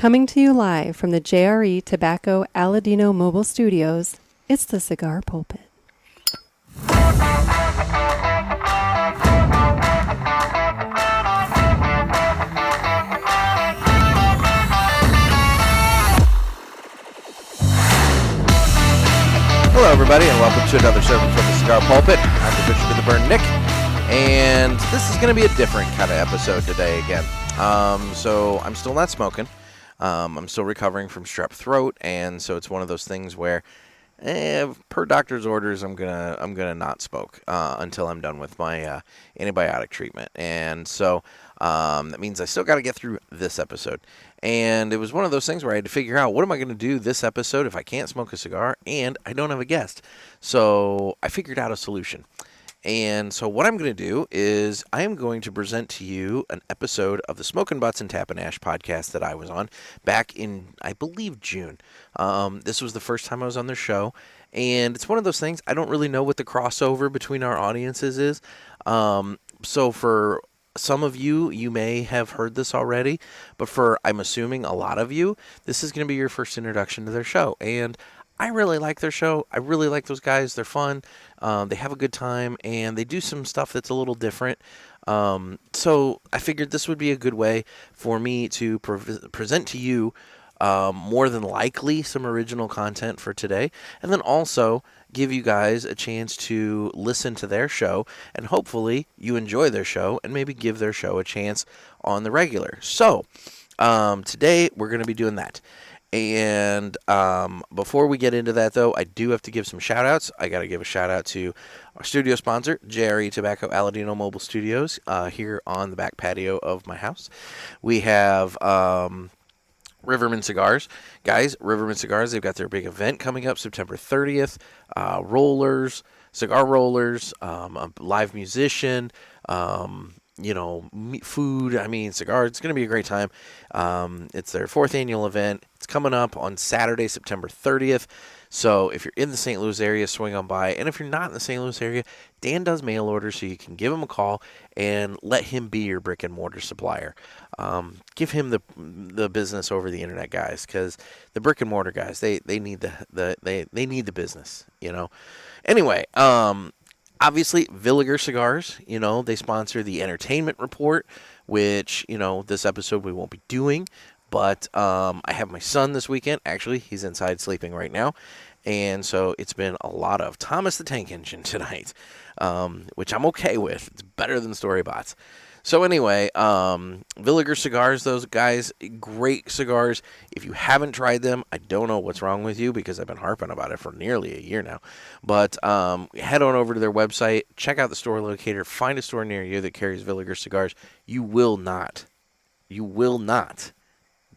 Coming to you live from the JRE Tobacco Aladino Mobile Studios, it's the Cigar Pulpit. Hello, everybody, and welcome to another segment from the Cigar Pulpit. I'm the Bishop of the Burn, Nick, and this is going to be a different kind of episode today again. So I'm still not smoking. I'm still recovering from strep throat, and so it's one of those things where, per doctor's orders, I'm gonna not smoke until I'm done with my antibiotic treatment, and so that means I still got to get through this episode. And it was one of those things where I had to figure out, what am I going to do this episode if I can't smoke a cigar and I don't have a guest? So I figured out a solution. And so what I'm going to do is I am going to present to you an episode of the Smokin' Butts and Tappin' podcast that I was on back in, I believe, June. This was the first time I was on their show. And it's one of those things, I don't really know what the crossover between our audiences is. So for some of you, you may have heard this already, but for, I'm assuming, a lot of you, this is going to be your first introduction to their show. And I really like their show. I really like those guys. They're fun. They have a good time, and they do some stuff that's a little different. So I figured this would be a good way for me to present to you more than likely some original content for today, and then also give you guys a chance to listen to their show, and hopefully you enjoy their show and maybe give their show a chance on the regular. So today we're going to be doing that. And before we get into that, though, I do have to give some shout-outs. I got to give a shout-out to our studio sponsor, JRE Tobacco Aladino Mobile Studios, here on the back patio of my house. We have Riverman Cigars. Guys, Riverman Cigars, they've got their big event coming up September 30th. Rollers, cigar rollers, a live musician, food, cigars. It's going to be a great time. It's their 4th annual event. It's coming up on Saturday, September 30th. So if you're in the St. Louis area, swing on by. And if you're not in the St. Louis area, Dan does mail orders, so you can give him a call and let him be your brick and mortar supplier. Give him the business over the internet, guys, because the brick and mortar guys, they need they need the business, Anyway, obviously, Villiger Cigars, they sponsor the Entertainment Report, which, this episode we won't be doing. But I have my son this weekend. Actually, he's inside sleeping right now. And so it's been a lot of Thomas the Tank Engine tonight, which I'm okay with. It's better than Storybots. So anyway, Villiger Cigars, those guys, great cigars. If you haven't tried them, I don't know what's wrong with you, because I've been harping about it for nearly a year now. But head on over to their website, check out the store locator, find a store near you that carries Villiger Cigars. You will not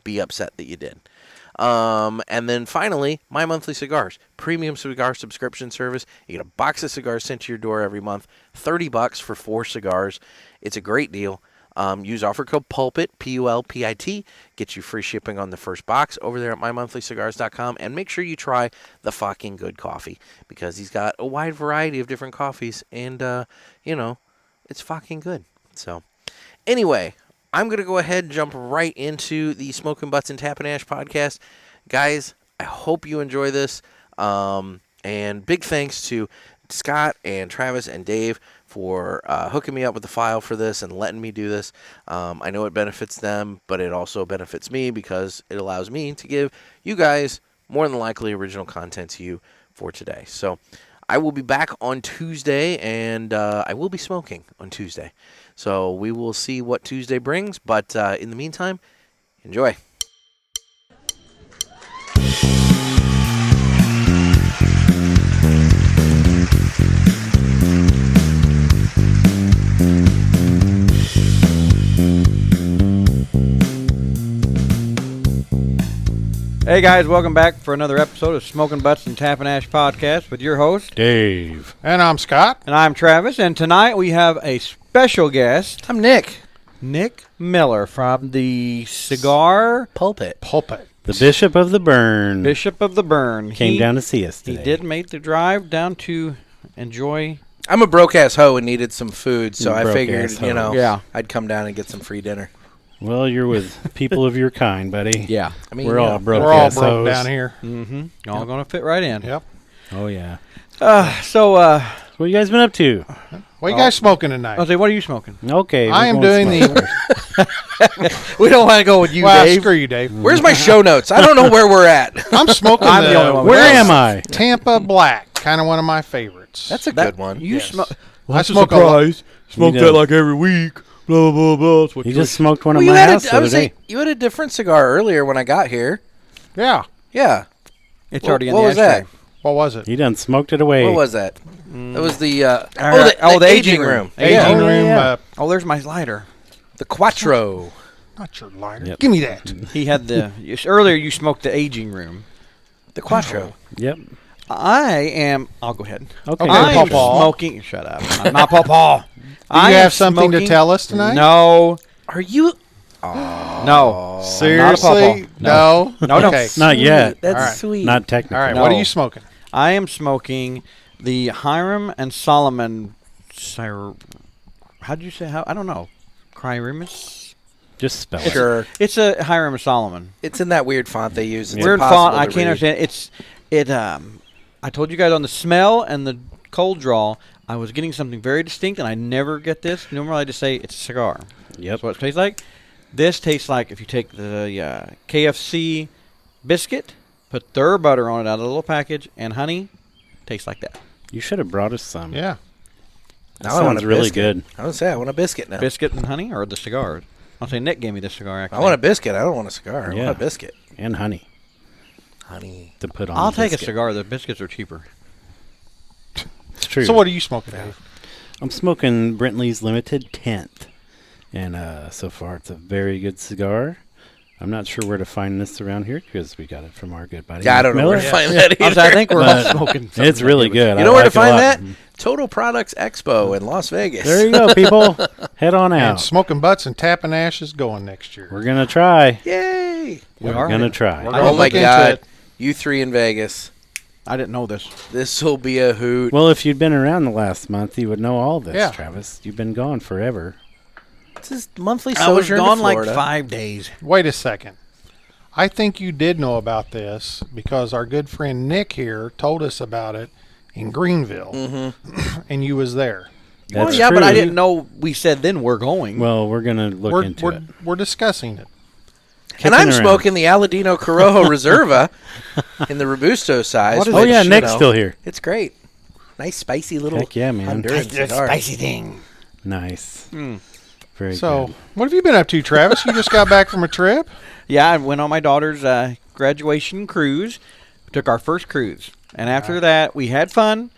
be upset that you did. And then finally, My Monthly Cigars, premium cigar subscription service. You get a box of cigars sent to your door every month, $30 for 4 cigars. It's a great deal. Use offer code PULPIT, PULPIT, get you free shipping on the first box over there at mymonthlycigars.com, and make sure you try the fucking good coffee, because he's got a wide variety of different coffees, and, it's fucking good. So, anyway, I'm going to go ahead and jump right into the Smokin' Butts and Tappin' podcast. Guys, I hope you enjoy this. And big thanks to Scott and Travis and Dave for hooking me up with the file for this and letting me do this. I know it benefits them, but it also benefits me, because it allows me to give you guys more than likely original content to you for today. So I will be back on Tuesday, and I will be smoking on Tuesday. So we will see what Tuesday brings, but in the meantime, enjoy. Hey guys, welcome back for another episode of Smokin' Butts and Tappin' podcast with your host, Dave. And I'm Scott. And I'm Travis. And tonight we have a special guest. I'm Nick. Nick Miller from the Cigar Pulpit. The Bishop of the Burn. Bishop of the Burn. Came down to see us today. He did make the drive down to enjoy. I'm a broke-ass hoe and needed some food, so I figured, I'd come down and get some free dinner. Well, you're with people of your kind, buddy. Yeah. I mean, We're all broke. We're all assholes. broke down here. Mm-hmm. All going to fit right in. Yep. Oh, yeah. What you guys been up to? What you guys smoking tonight? I'll say, what are you smoking? Okay. I am doing the. We don't want to go with you, Well, Dave. screw you, Dave. Where's my show notes? I don't know where we're at. I'm smoking I'm the only one with Where that. am I? Tampa Black, kind of one of my favorites. That's a good one. You Yes. smoke. I smoke a lot. Smoke You that know. like every week. Blah, blah, blah. That's what You just smoked one Well, of you my had house a, the I other was day. saying, you had a different cigar earlier when I got here. Yeah. Yeah. It's already in What the was ashtray. that? What was it? You done smoked it away. What was that? It was the the aging room. Aging Oh, yeah, room. yeah. Oh, there's my lighter. The Quattro. Not your lighter. Yep. Give me that. He had the earlier. You smoked the aging room. The Quattro. Yep. I'll go ahead. Okay. I am Pawpaw. smoking. Shut up. I'm not Pawpaw. Do you have something to tell us tonight? No. Are you? No. Seriously? No. No, no. Okay. Not yet. That's All right. sweet. Not technically. All right. No. What are you smoking? I am smoking the Hiram and Solomon. How'd you say? I don't know. Criremus? Just spell it. Sure. It's a Hiram and Solomon. It's in that weird font they use. It's Weird impossible font. I to can't read. understand. I told you guys on the smell and the cold draw, I was getting something very distinct, and I never get this. Normally, I just say it's a cigar. Yep. That's what it tastes like. This tastes like if you take the KFC biscuit, put their butter on it out of the little package, and honey, tastes like that. You should have brought us some. Yeah. That Now I want sounds a really biscuit. good. I would say I want a biscuit now. Biscuit and honey, or the cigar? I'll say Nick gave me this cigar. Actually, I want a biscuit. I don't want a cigar. I Yeah. want a biscuit. And honey Honey. to put on. I'll the take a biscuit. cigar. The biscuits are cheaper. It's true. So what are you smoking, Dave? I'm smoking Brentley's Limited 10th. And so far, it's a very good cigar. I'm not sure where to find this around here because we got it from our good buddy. Yeah, I don't know where to Miller. find that either. I think we're all But smoking. It's really good. You I know where like to it a find lot. that? Total Products Expo in Las Vegas. There you go, people. Head on And out. smoking butts and tapping ashes going next year. We're going to try. Yay! We We're are going to try. We're Oh gonna my look into God. it. You three in Vegas. I didn't know this. This will be a hoot. Well, if you'd been around the last month, you would know all this, Yeah. Travis. You've been gone forever. It's his monthly I was sojourn to gone like Florida. 5 days. Wait a second. I think you did know about this because our good friend Nick here told us about it in Greenville, and you was there. Well, That's yeah, but I true. didn't know. We said then we're going. Well, we're going to look We're into it. we're discussing it. And I'm Kicking around. smoking the Aladino Corojo Reserva in the Robusto size. What is Oh, which, yeah, you Nick's know, still here. It's great. Nice, spicy little Heck yeah, man. Honduran cigar. thing. Nice. Mm. Very So, good. what have you been up to, Travis? You just got back from a trip? Yeah, I went on my daughter's graduation cruise. Took our first cruise, and after that, we had fun.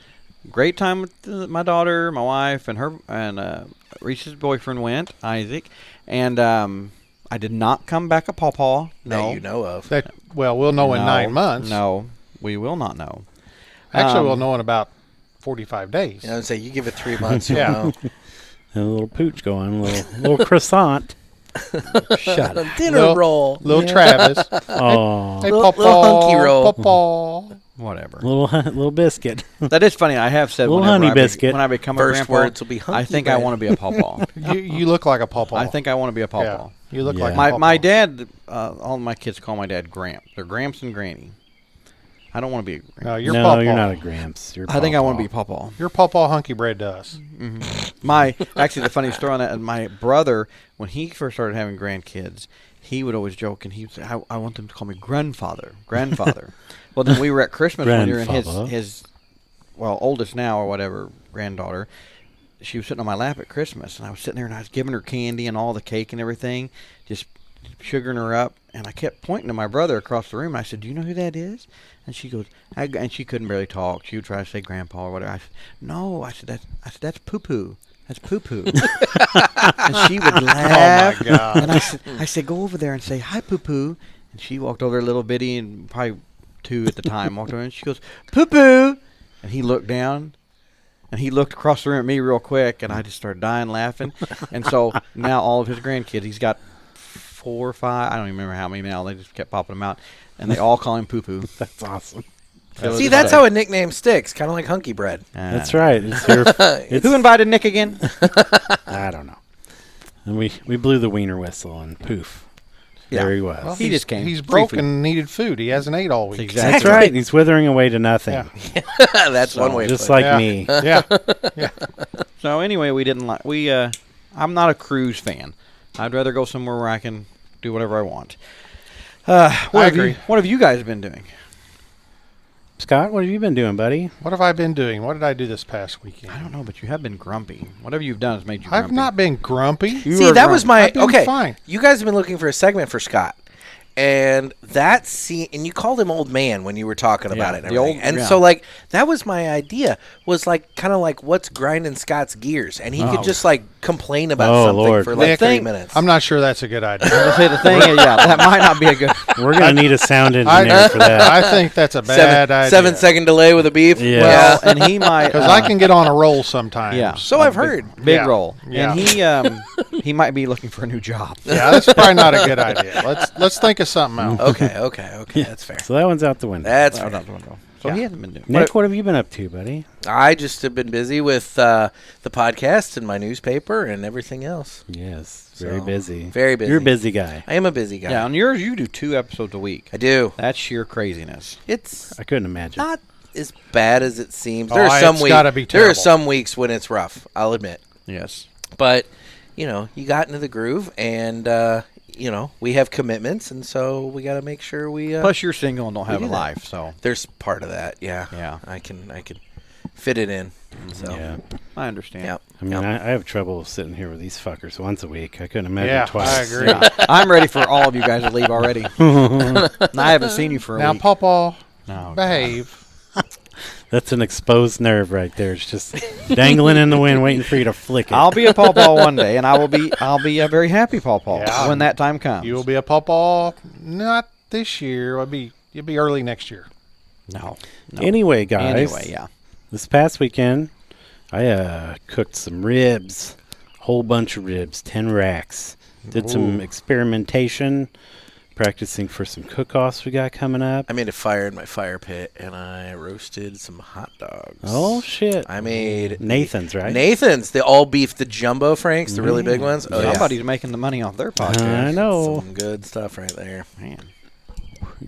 Great time with my daughter, my wife, and her, and Reese's boyfriend went, Isaac, and I did not come back a pawpaw. that No, you know of. That we'll know in No, 9 months. No, we will not know. Actually, we'll know in about 45 days. You know, say you give it 3 months, you'll Yeah. know. A little pooch going, a little croissant. Shut up. Dinner Little- roll. Little Travis. Oh, Hey, Little Pawpaw, hunky roll. Pawpaw. Whatever. little biscuit. That is funny. I have said Little whenever honey biscuit. when I become a First grandpa, words will be hunky I think I bread. want to be a pawpaw. You look like a Pawpaw. I think I want to be a Yeah, pawpaw. you look Yeah. like a My Pawpaw. my dad, all my kids call my dad Gramps. They're Gramps and Granny. I don't want to be a Gramps. No, you're no, Pawpaw. you're not a Gramps. You're I think I want to Pawpaw. be Pawpaw. You're Pawpaw hunky bread to us. Actually, the funny story on that, my brother, when he first started having grandkids, he would always joke and he would say, I want them to call me grandfather. Well, then we were at Christmas one year and Grandfather. his oldest now or whatever, granddaughter, she was sitting on my lap at Christmas, and I was sitting there and I was giving her candy and all the cake and everything, just sugaring her up, and I kept pointing to my brother across the room. I said, "Do you know who that is?" And she goes, and she couldn't barely talk. She would try to say grandpa or whatever. I said, "No," I said, "That's poo poo. That's poo poo." And she would laugh. Oh, my God. And I said, "Go over there and say hi, poo poo." And she walked over, a little bitty, and probably 2 at the time, walked over, and she goes, "Poo poo." And he looked down, and he looked across the room at me real quick, and I just started dying laughing. And so now all of his grandkids, he's got 4 or 5, I don't even remember how many now. They just kept popping them out, and they all call him poo poo. That's awesome. See, that's how a nickname sticks, kind of like hunky bread. That's right. It's your, it's, Who invited Nick again? I don't know. And we blew the wiener whistle and poof. Yeah. There he was. Well, he just came. He's Free broken food. and needed food. He hasn't ate all week. Exactly. That's right. He's withering away to nothing. Yeah. That's one way. Just to put it. like me. Yeah. So anyway, we didn't like. I'm not a cruise fan. I'd rather go somewhere where I can do whatever I want. What have you guys been doing? Scott, what have you been doing, buddy? What have I been doing? What did I do this past weekend? I don't know, but you have been grumpy. Whatever you've done has made you grumpy. I've not been grumpy. You See, were that was grumpy. my I've been okay. fine. You guys have been looking for a segment for Scott, and and you called him old man when you were talking about it. And the everything. old- and yeah. so like that was my idea. Was like kind of like what's grinding Scott's gears, and he could just like complain about Oh, something Lord. for like Nick, 30 minutes. I'm not sure that's a good idea. I was gonna say the thing is, that might not be a good. We're going to need a sound engineer for that. I think that's a bad idea. 7-second delay with a beef. Yeah. Well, and he might Because I can get on a roll sometimes. Yeah. So I've heard. big Yeah. roll, Yeah. and he might be looking for a new job. Yeah, that's probably not a good idea. Let's think of something else. Okay. That's fair. So that one's out the window. That's Out fair. the window. So he hasn't been doing. Nick, what have you been up to, buddy? I just have been busy with the podcast and my newspaper and everything else. Yes, very So, busy. very busy. You're a busy guy. I am a busy guy. Yeah, on yours you do 2 episodes a week. I do. That's sheer craziness. It's I couldn't imagine. not as bad as it seems. Oh, There are some it's weeks. gotta be There are terrible. some weeks when it's rough. I'll admit. Yes. But you got into the groove, and we have commitments, and so we got to make sure we. Plus, you're single and don't have do a that. life, so There's part of that. Yeah. Yeah. I can fit it in. So. Yeah. I understand. Yep. I mean, Yep. I have trouble sitting here with these fuckers once a week. I couldn't imagine Yeah, twice. I agree. Yeah. I'm ready for all of you guys to leave already. And I haven't seen you for a Now, week. Pawpaw, No, behave. That's an exposed nerve right there. It's just dangling in the wind, waiting for you to flick it. I'll be a pawpaw one day, and I'll be a very happy pawpaw Yeah. when that time comes. You will be a Pawpaw not this year. You'll be early next year. no. Anyway, guys. Anyway, yeah. This past weekend, I cooked some ribs, whole bunch of ribs, 10 racks. Did some experimentation, practicing for some cook-offs we got coming up. I made a fire in my fire pit, and I roasted some hot dogs. Oh shit! I made Nathan's, right? Nathan's, the all beef, the jumbo franks, the really big ones. Oh, yeah. Somebody's making the money off their podcast. I know. Some good stuff right there. Man.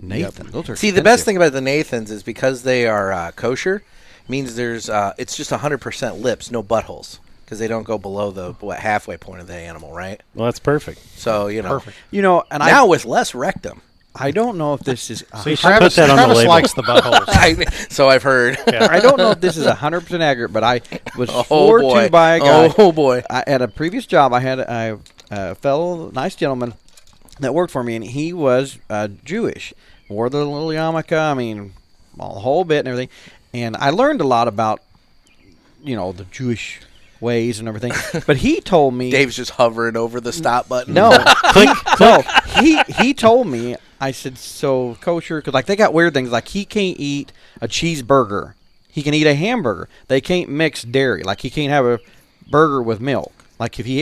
Nathan, those are See, the best expensive. thing about the Nathan's is because they are kosher, means there's it's just 100% lips, no buttholes, because they don't go below the halfway point of the animal, right? Well, that's perfect. So Perfect. You know, and now with less rectum. I don't know if this is. See, I put Travis, that on the Travis label. likes the buttholes. So I've heard. I don't know if this is 100% accurate, but I was Oh swore boy! to by a guy. Oh boy! At a previous job, I had a fellow nice gentleman that worked for me, and he was Jewish. Wore the little yarmulke, I mean, well, the whole bit and everything. And I learned a lot about, the Jewish ways and everything. But he told me. Dave's just hovering over the stop button. No, he told me. I said, so kosher, because they got weird things. Like he can't eat a cheeseburger. He can eat a hamburger. They can't mix dairy. Like he can't have a burger with milk. Like if he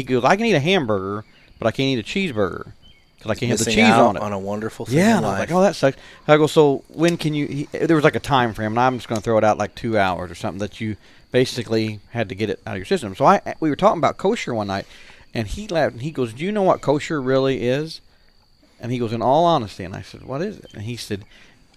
goes, I can eat a hamburger, but I can't eat a cheeseburger because I can't have the Missing cheese out on it. on a wonderful thing Yeah, in and I was life. like, oh, that sucks. I go, so when can you? There was like a time frame, and I'm just going to throw it out like 2 hours or something that you basically had to get it out of your system. So we were talking about kosher one night, and he laughed and he goes, "Do you know what kosher really is?" And he goes, "In all honesty," and I said, "What is it?" And he said,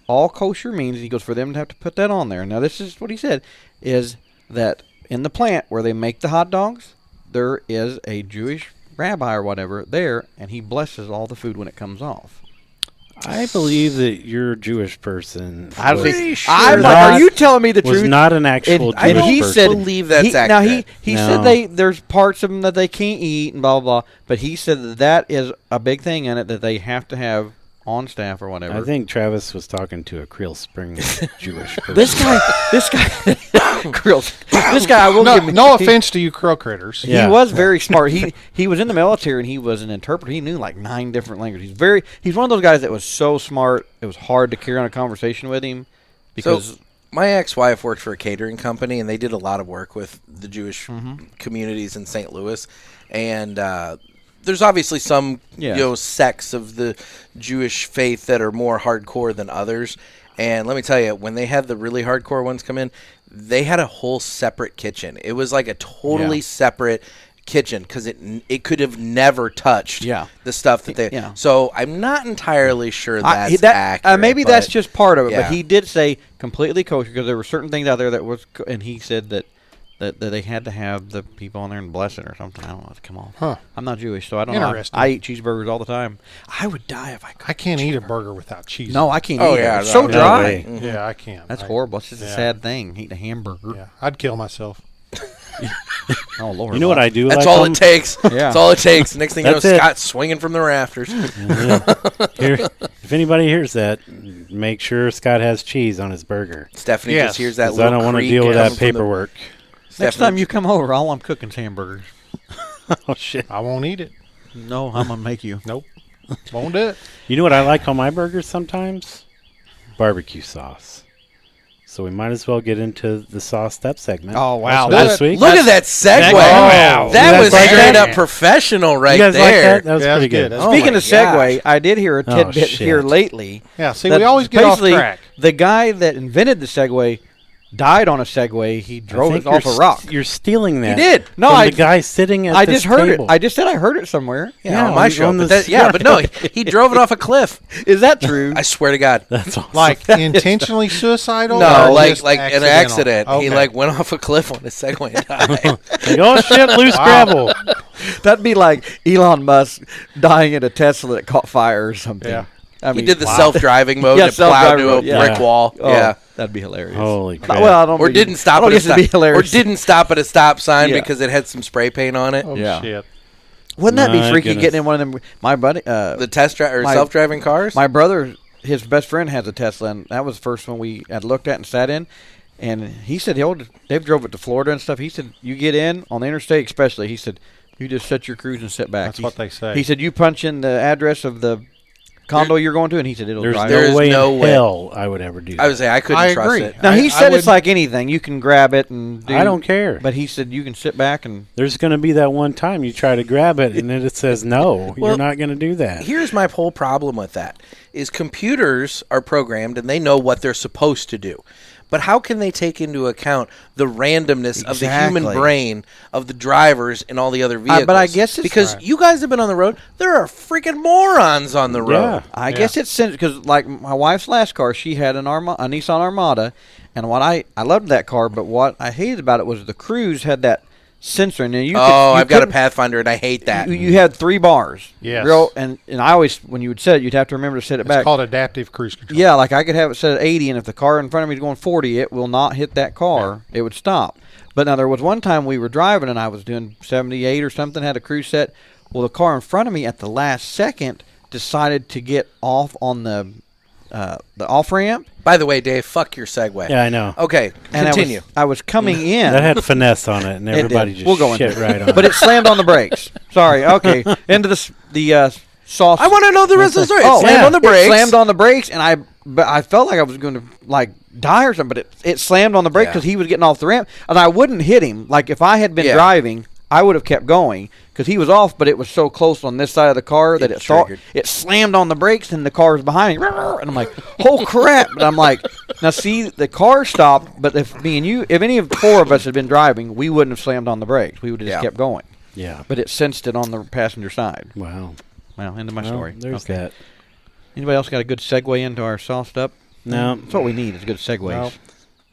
"All kosher means," he goes, "for them to have to put that on there." Now this is what he said, is that in the plant where they make the hot dogs, there is a Jewish rabbi or whatever there, and he blesses all the food when it comes off. I believe that you're a Jewish person. I'm not- like, are you telling me the was truth? not an actual And Jewish he person. said, believe that's now accurate. he No. said there's parts of them that they can't eat and blah blah blah. But he said that is a big thing in it that they have to have on staff or whatever. I think Travis was talking to a Creel Springs Jewish person. this guy, Grills. This guy, I will give him. No offense to you crow critters. Yeah. He was very smart. He was in the military and he was an interpreter. He knew like 9 different languages. He's one of those guys that was so smart. It was hard to carry on a conversation with him because. So my ex-wife worked for a catering company, and they did a lot of work with the Jewish communities in St. Louis. And there's obviously some sects of the Jewish faith that are more hardcore than others. And let me tell you, when they had the really hardcore ones come in, they had a whole separate kitchen. It was like a totally separate kitchen because it could have never touched the stuff that they. Yeah. So I'm not entirely sure that's accurate. Maybe that's just part of it, yeah. but he did say completely kosher because there were certain things out there that was, and he said that they had to have the people on there and bless it or something. I don't know. Come on. Huh. I'm not Jewish, so I don't know. Interesting. I eat cheeseburgers all the time. I would die if I could. I can't eat a burger without cheese. No, I can't Oh, eat yeah, it. It's so no dry. way. Mm-hmm. Yeah, I can't. That's horrible. It's just a yeah. sad thing, eating a hamburger. Yeah, I'd kill myself. Oh, Lord. You know what I do? That's like all on- it takes. Yeah. That's all it takes. Next thing you know, That's it. Scott's swinging from the rafters. Yeah. Here, if anybody hears that, make sure Scott has cheese on his burger. Stephanie Yes. just hears that 'Cause little I don't want to creak deal with coming that from the- paperwork. Next time you come over, all I'm cooking is hamburgers. Oh shit! I won't eat it. No, I'm going to make you. Nope. Won't do it. You know what I like on my burgers sometimes? Barbecue sauce. So we might as well get into the sauce step segment. Oh, wow. This week. Look at that segue. Wow. That You was guys like straight that? up professional right you guys like there. that? That was Yeah, pretty that's good. good. That's Oh Speaking my of segue, gosh. I did hear a Oh, tidbit shit. here lately. Yeah, see, that we always get off basically track. The guy that invented the Segway died on a Segway. He I drove think it off a you're rock. You're stealing that. did. No, from I- the guy sitting at I this just heard table. it. I just said I heard it somewhere. Yeah, on my on show. the But that, yeah, but no, he drove it off a cliff. Is that true? I swear to God. That's awesome. Like intentionally suicidal? No, or like just an accidental? accident. He Okay. like went off a cliff on his Segway and died. Like, oh shit, loose Wow. gravel. That'd be like Elon Musk dying in a Tesla that caught fire or something. Yeah. I He mean, did the self-driving mode Yeah, and plowed self-driving into a mode, yeah. brick Yeah. wall. Oh, Yeah. that'd be hilarious. Holy crap. Well, I don't. Or mean- didn't stop I don't at a guess it'd stop. be hilarious. Or didn't stop at a stop sign Yeah. because it had some spray paint on it. Oh, Yeah. shit. Wouldn't that be My freaky goodness. getting in one of them? My buddy, The test drive or My- self-driving cars. my brother, his best friend has a Tesla, and that was the first one we had looked at and sat in. And he said, they've drove it to Florida and stuff. He said, you get in on the interstate, especially. He said, you just set your cruise and sit back. That's what they say. He said, you punch in the address of the condo you're going to, and he said it'll There's drive. There's no way no in way. hell I would ever do that. I would say I couldn't I trust agree. it. Now he I said it's wouldn't- like anything. You can grab it and do. I don't care. But he said you can sit back and. There's going to be that one time you try to grab it and then it says no. Well, You're not going to do that. Here's my whole problem with that is computers are programmed and they know what they're supposed to do. But how can they take into account the randomness of the human Exactly. brain of the drivers and all the other vehicles? but I guess it's- because Right. you guys have been on the road, there are freaking morons on the road. Yeah. I guess it's because like my wife's last car, she had a Nissan Armada, and what I loved that car, but what I hated about it was the Cruise had that sensor, and you. I've got a couldn't- Pathfinder and I hate that. You had 3 bars. Yes. And I always when you would set it, you'd have to remember to set it It's back. called adaptive cruise control. Yeah, like I could have it set at 80, and if the car in front of me is going 40, it will not hit that car. It would stop. But now there was one time we were driving, and I was doing 78 or something, had a cruise set. Well, the car in front of me at the last second decided to get off on the off ramp. By the way, Dave, fuck your Segway. Yeah, I know. Okay, And continue. I was coming in. That had finesse on it and It did. everybody just We'll go into shit it. right on But it. it slammed on the brakes. Sorry. Okay. Into the sauce. I want to know the rest of the story. It Oh, slammed yeah. on the brakes. It slammed on the brakes, and I felt like I was going to like die or something. But it slammed on the brake Yeah. because he was getting off the ramp, and I wouldn't hit him. Like if I had been Yeah. driving, I would have kept going because he was off. But it was so close on this side of the car that It it triggered. it slammed on the brakes, and the car was behind me. And I'm like, oh crap! But I'm like, now see, the car stopped. But if me and you, if any of the 4 of us had been driving, we wouldn't have slammed on the brakes. We would have just Yeah. kept going. Yeah. But it sensed it on the passenger side. Wow. Well, end of my Well, story. there's Okay. that. Anybody else got a good segue into our sauced up? No. That's what we need is good segues. No.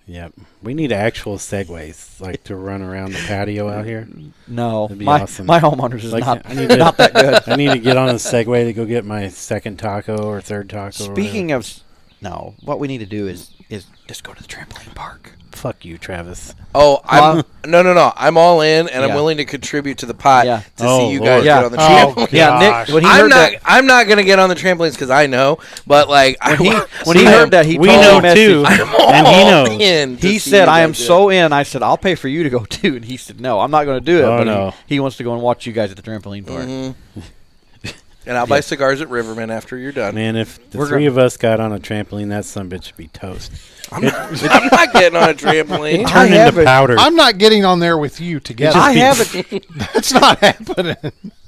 Yep. We need actual segways, like to run around the patio out here. No, That'd be my awesome. my homeowners is Like, not I need to- not that good. I need to get on a Segway to go get my second taco or third taco. Speaking of, no, what we need to do is just go to the trampoline park. fuck you, Travis. Oh, no. I'm all in, and I'm Yeah. willing to contribute to the pot Yeah. to Oh, see you Lord. guys Yeah. get on the Oh, trampoline. Yeah, gosh. Nick. When he I'm heard not. that, I'm not gonna get on the trampoliines because I know. But like, when he heard that, he we told know me too, I'm and he all knows. in to he see said, you "I am guys do it." so in." I said, "I'll pay for you to go too," and he said, "No, I'm not going to do it." Oh, but no. he wants to go and watch you guys at the trampoline park. And I'll buy cigars at Riverman after you're done. Man, if the We're 3 gonna- of us got on a trampoline, that sumbitch should be toast. I'm not getting on a trampoline. I Turn have into it. powder. I'm not getting on there with you together. I have it, That's not happening.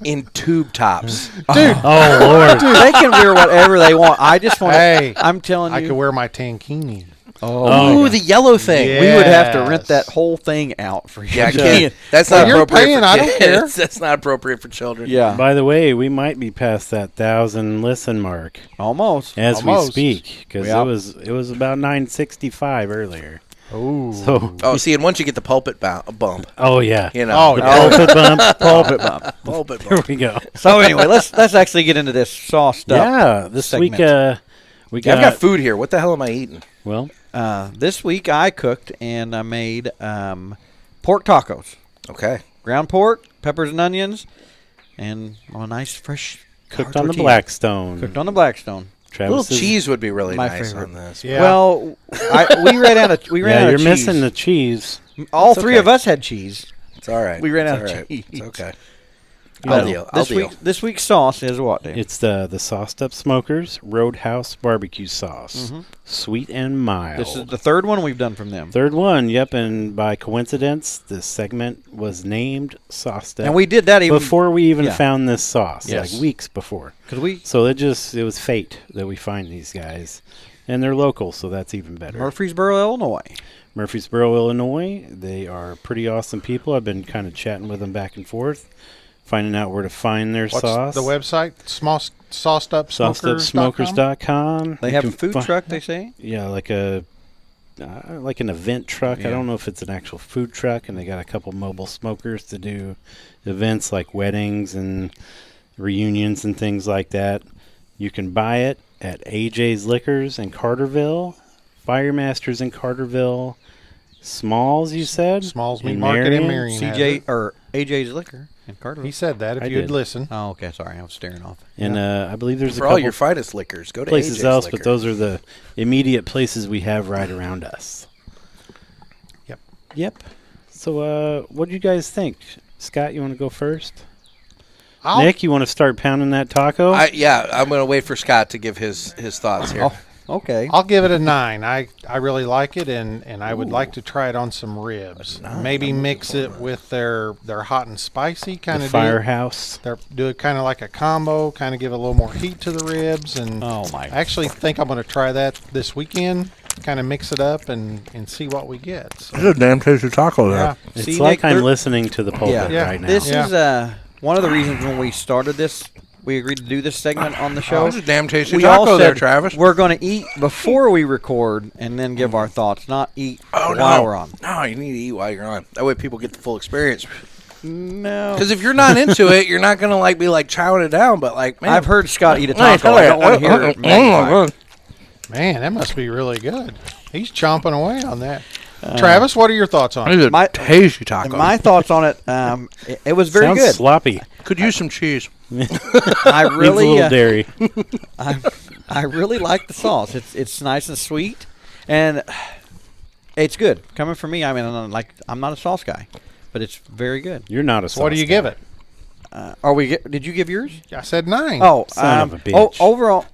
In tube tops. Dude, Oh Lord! they can wear whatever they want. I just want. Hey, I'm telling I you. could wear my tankini. Oh, Ooh, the yellow thing. Yeah. we would have to rent Yes. that whole thing out for you. Yeah, kid, that's Well, not you're appropriate paying, for I don't kids. care. That's not appropriate for children. Yeah, By the way, we might be past that 1,000 listen mark almost. as Almost. we speak because Yep. it was about 965 earlier. Ooh. So Oh, see, and once you get the pulpit bump, oh yeah, you know. Oh, the yeah. pulpit bump. Pulpit bump. Pulpit There bump. we go. So anyway, let's actually get into this sauce stuff. Yeah, this week we Yeah, I've got got food here. What the hell am I eating? well. This week I cooked and I made pork tacos. Okay. Ground pork, peppers and onions, and a nice fresh Cooked hard on the tortilla. Blackstone. Cooked on the Blackstone. A little Travis's- cheese would be really my nice favorite. on this. Yeah. Well, we ran out of Yeah, out you're of missing cheese. the cheese. All It's three okay. of us had cheese. It's all right. We ran It's out of all right. cheese. It's okay. You I'll know, deal. I'll deal. This week's sauce is what, Dave? It's the sauced up smokers Roadhouse BBQ Sauce, sweet and mild. This is the third one we've done from them. Third one, yep, and by coincidence, this segment was named Sauced Up And we did that even before we even yeah. found this sauce, Yes. like weeks before. because we So it was fate that we find these guys, and they're local, so that's even better. Murfreesboro, Illinois. Murfreesboro, Illinois. They are pretty awesome people. I've been kind of chatting with them back and forth, finding out where to find their What's sauce. the website? Saucedupsmokers.com? SaucedUpSmokers.com. They You have a can food fi- truck, they say. Yeah, like an event truck. Yeah. I don't know if it's an actual food truck, and they got a couple mobile smokers to do events like weddings and reunions and things like that. You can buy it at AJ's Liquors in Carterville, Firemasters in Carterville, Smalls, you said? Smalls Meat In Market in Marion? Marion. has CJ it. or AJ's Liquor in Carterville. He said that if I you'd did. listen. Oh, okay. Sorry, I was staring off. And I believe there's For a all couple your finest liquors, go to places AJ's else, Liquor. but those are the immediate places we have right around us. Yep. Yep. So, what do you guys think? Scott, you want to go first? I'll- Nick, you want to start pounding that taco? I'm going to wait for Scott to give his thoughts here. Oh, okay. I'll give it a 9. I really like it, and I would like to try it on some ribs. Maybe mix it with their hot and spicy kind the of Firehouse. Do it kind of like a combo, kind of give a little more heat to the ribs. And Oh, my. I actually think I'm going to try that this weekend. Kind of mix it up and see what we get. So, This is a damn tasty taco yeah. It's See, like Nick, I'm they're- listening to the pulpit Yeah. right now. This Yeah. is one of the reasons when we started this, we agreed to do this segment on the show. This is a damn tasty We taco all there, said Travis. we're going to eat before we record and then give our thoughts, not eat Oh, while no. we're on. No, you need to eat while you're on. That way people get the full experience. No. Because if you're not into it, you're not going to be chowing it down. But man, I've heard Scott eat a taco. I don't want to hear it. magnified. Man, that must be really good. He's chomping away on that. Travis, what are your thoughts on it? This is a My- tasty taco. My thoughts on it, it was very Sounds good. sloppy. Could use some cheese. I Needs a really, little dairy. I really like the sauce. It's nice and sweet, and it's good. Coming from me, I mean, I'm not a sauce guy, but it's very good. You're not a So what do sauce you give guy. it? Did you give yours? I said 9. Oh, Son of a bitch. overall.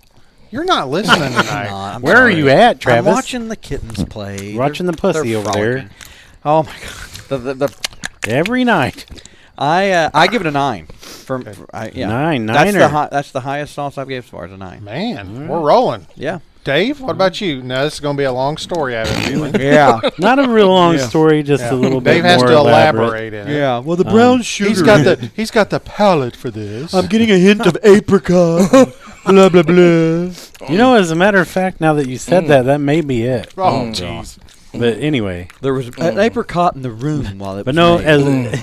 You're not listening tonight. I'm Where are sorry. you at, Travis? I'm watching the kittens play. Watching the pussy They're over there. frolicking. Oh my god! The Every night. I give it a 9. Yeah. Nine, That's niner. that's the highest sauce I've gave as far as a 9. Man, we're rolling. Yeah. Dave, what about you? Now, this is going to be a long story, I have a feeling. Yeah. Not a real long Yeah. story, just Yeah. a little bit Dave has more to elaborate. elaborate in it. Yeah. Well, the brown sugar. He's got the palate for this. getting a hint of apricot. blah blah blah. You know, as a matter of fact, now that you said that may be it. Oh, jeez. But anyway, There was an apricot in the room while it but was no, made.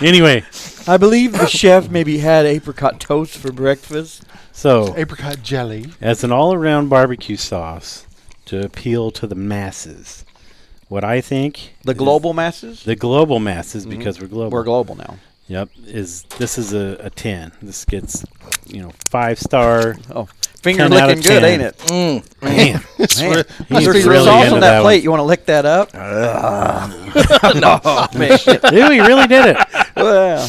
anyway, I believe the chef maybe had apricot toast for breakfast. so Apricot jelly. as an all-around barbecue sauce to appeal to the masses, what I think The global masses? the global masses, because we're global. We're global now. Yep, this is a 10. This gets 5-star. Oh, finger 10 out of licking good, 10. ain't it? Man, Man. he's There's really sauce into on that that plate. one. You want to lick that up? No, man. Dude, he really did it. Well,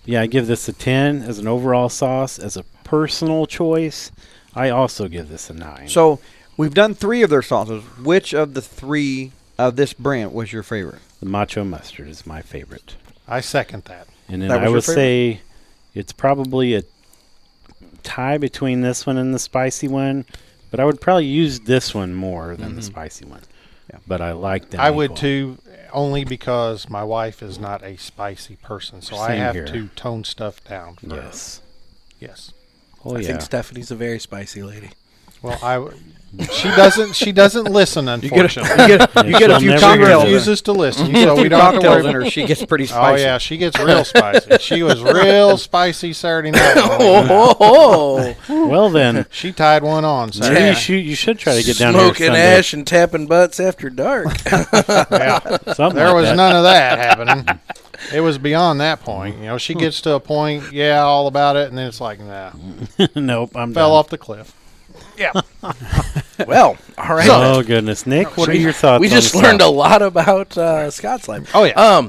Yeah, I give this a 10 as an overall sauce. As a personal choice, I also give this a 9. so we've done 3 of their sauces. Which of the 3 of this brand was your favorite? The macho mustard is my favorite. I second that. And then That was I your would favorite? say it's probably a tie between this one and the spicy one, But I would probably use this one more than the spicy one. Yeah. But I like them. I would equal. too, only because my wife is not a spicy person, so I Same have here. to tone stuff down. For her. Yes. Yes. Oh, I yeah. think Stephanie's a very spicy lady. Well, she doesn't listen, unfortunately. You get a she'll few never hear She cocktails. refuses to listen, You get so a we few don't have to cocktails worry. in her. She gets pretty Oh spicy. yeah, she gets real spicy. She was real spicy Saturday night. Oh, Well, then, She tied one on Saturday. maybe night. you should try to get down here smoking Sunday. ash and tapping butts after dark. Yeah, Something there like was that. none of that happening. It was beyond that point. You know, she gets to a point, yeah, all about it, and then it's like, nah, Nope, I'm fell done. off the cliff. Yeah. Well, all right. Oh, goodness. Nick, what are your thoughts We on just the learned a sauce? lot about Scott's Life. Oh, yeah.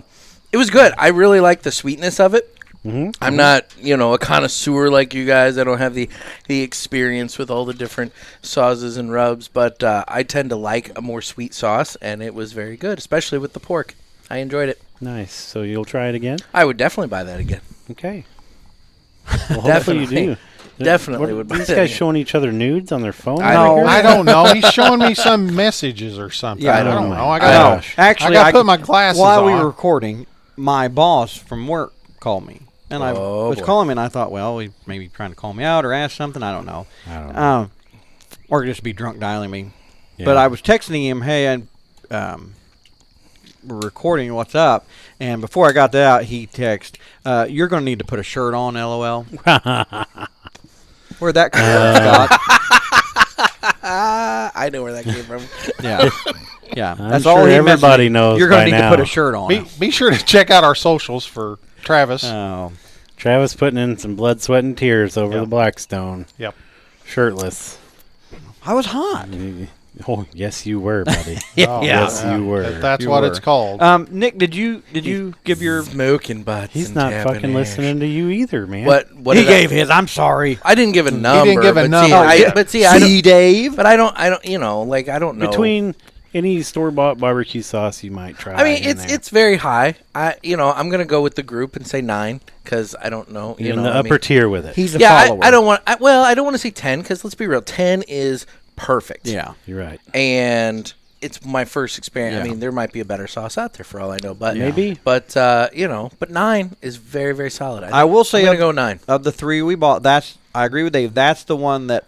It was good. I really like the sweetness of it. Mhm. I'm not, a connoisseur like you guys. I don't have the experience with all the different sauces and rubs, but I tend to like a more sweet sauce, and it was very good, especially with the pork. I enjoyed it. Nice. So you'll try it again? I would definitely buy that again. Okay. Well, hopefully you do. Definitely What, would buy these that guys again. showing each other nudes on their phone? I over don't- here? I don't know. He's showing me some messages or something. Yeah, I don't oh know. my I No, got actually, I put my glasses while we on. were recording. My boss from work called me, and I Oh, was boy. calling me, and I thought, well, he's maybe trying to call me out or ask something. I don't know. I don't know. Or just be drunk dialing me. Yeah. But I was texting him, hey, we're recording, what's up? And before I got that out, he texted, you're going to need to put a shirt on, LOL. Where'd that come from, Scott? I know where that came from. Yeah. Yeah. I'm That's sure all he everybody mentioned. knows You're going by to need now. to put a shirt on. Be sure to check out our socials for Travis. Oh. Travis putting in some blood, sweat, and tears over Yep. the Blackstone. Yep. Shirtless. I was hot. Oh, yes, you were, buddy. Oh, Yes, you were. That's You what were. it's called. Nick, did you give your? Smoking butts. He's and not tapping fucking ash. listening to you either, man. What He did I- gave his. I'm sorry. I didn't give a number. didn't give a but number. See, Oh, I, yeah. but see, I don't. Dave. But I don't. I don't know. Between any store-bought barbecue sauce you might try. I mean, in there. it's very high. I'm gonna go with the group and say 9 because I don't know. in the upper tier with it. He's a Yeah, follower. I don't want. I don't want to say 10 because let's be real. 10 is perfect. Yeah. You're right. And it's my first experience. I Yeah. mean, there might be a better sauce out there for all I know, but Maybe. But but 9 is very, very solid. I will say I'm gonna of- go 9. Of the three we bought, I agree with Dave. That's the one that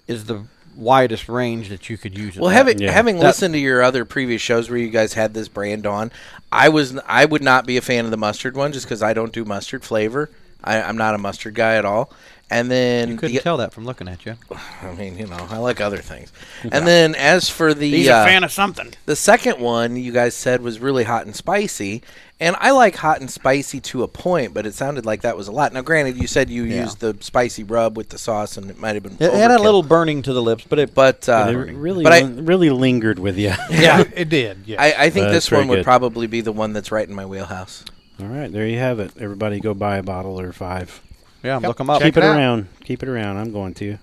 is the widest range that you could use. Well, having listened to your other previous shows where you guys had this brand on, I would not be a fan of the mustard one just because I don't do mustard flavor. I'm not a mustard guy at all. And then you couldn't tell that from looking at you. I mean, I like other things. And then as for the He's a fan of something. the second one you guys said was really hot and spicy, and I like hot and spicy to a point, but it sounded like that was a lot. Now, granted, you said you used the spicy rub with the sauce, and it might have been It had a overkill. little burning to the lips, but it. But It really, but I- really lingered with you. Yeah, it did. Yeah. I think That's this one very would good. probably be the one that's right in my wheelhouse. All right, there you have it. Everybody go buy a bottle or 5. Yeah, Yep. look them up. Check Keep it it out. around. Keep it around. I'm going to.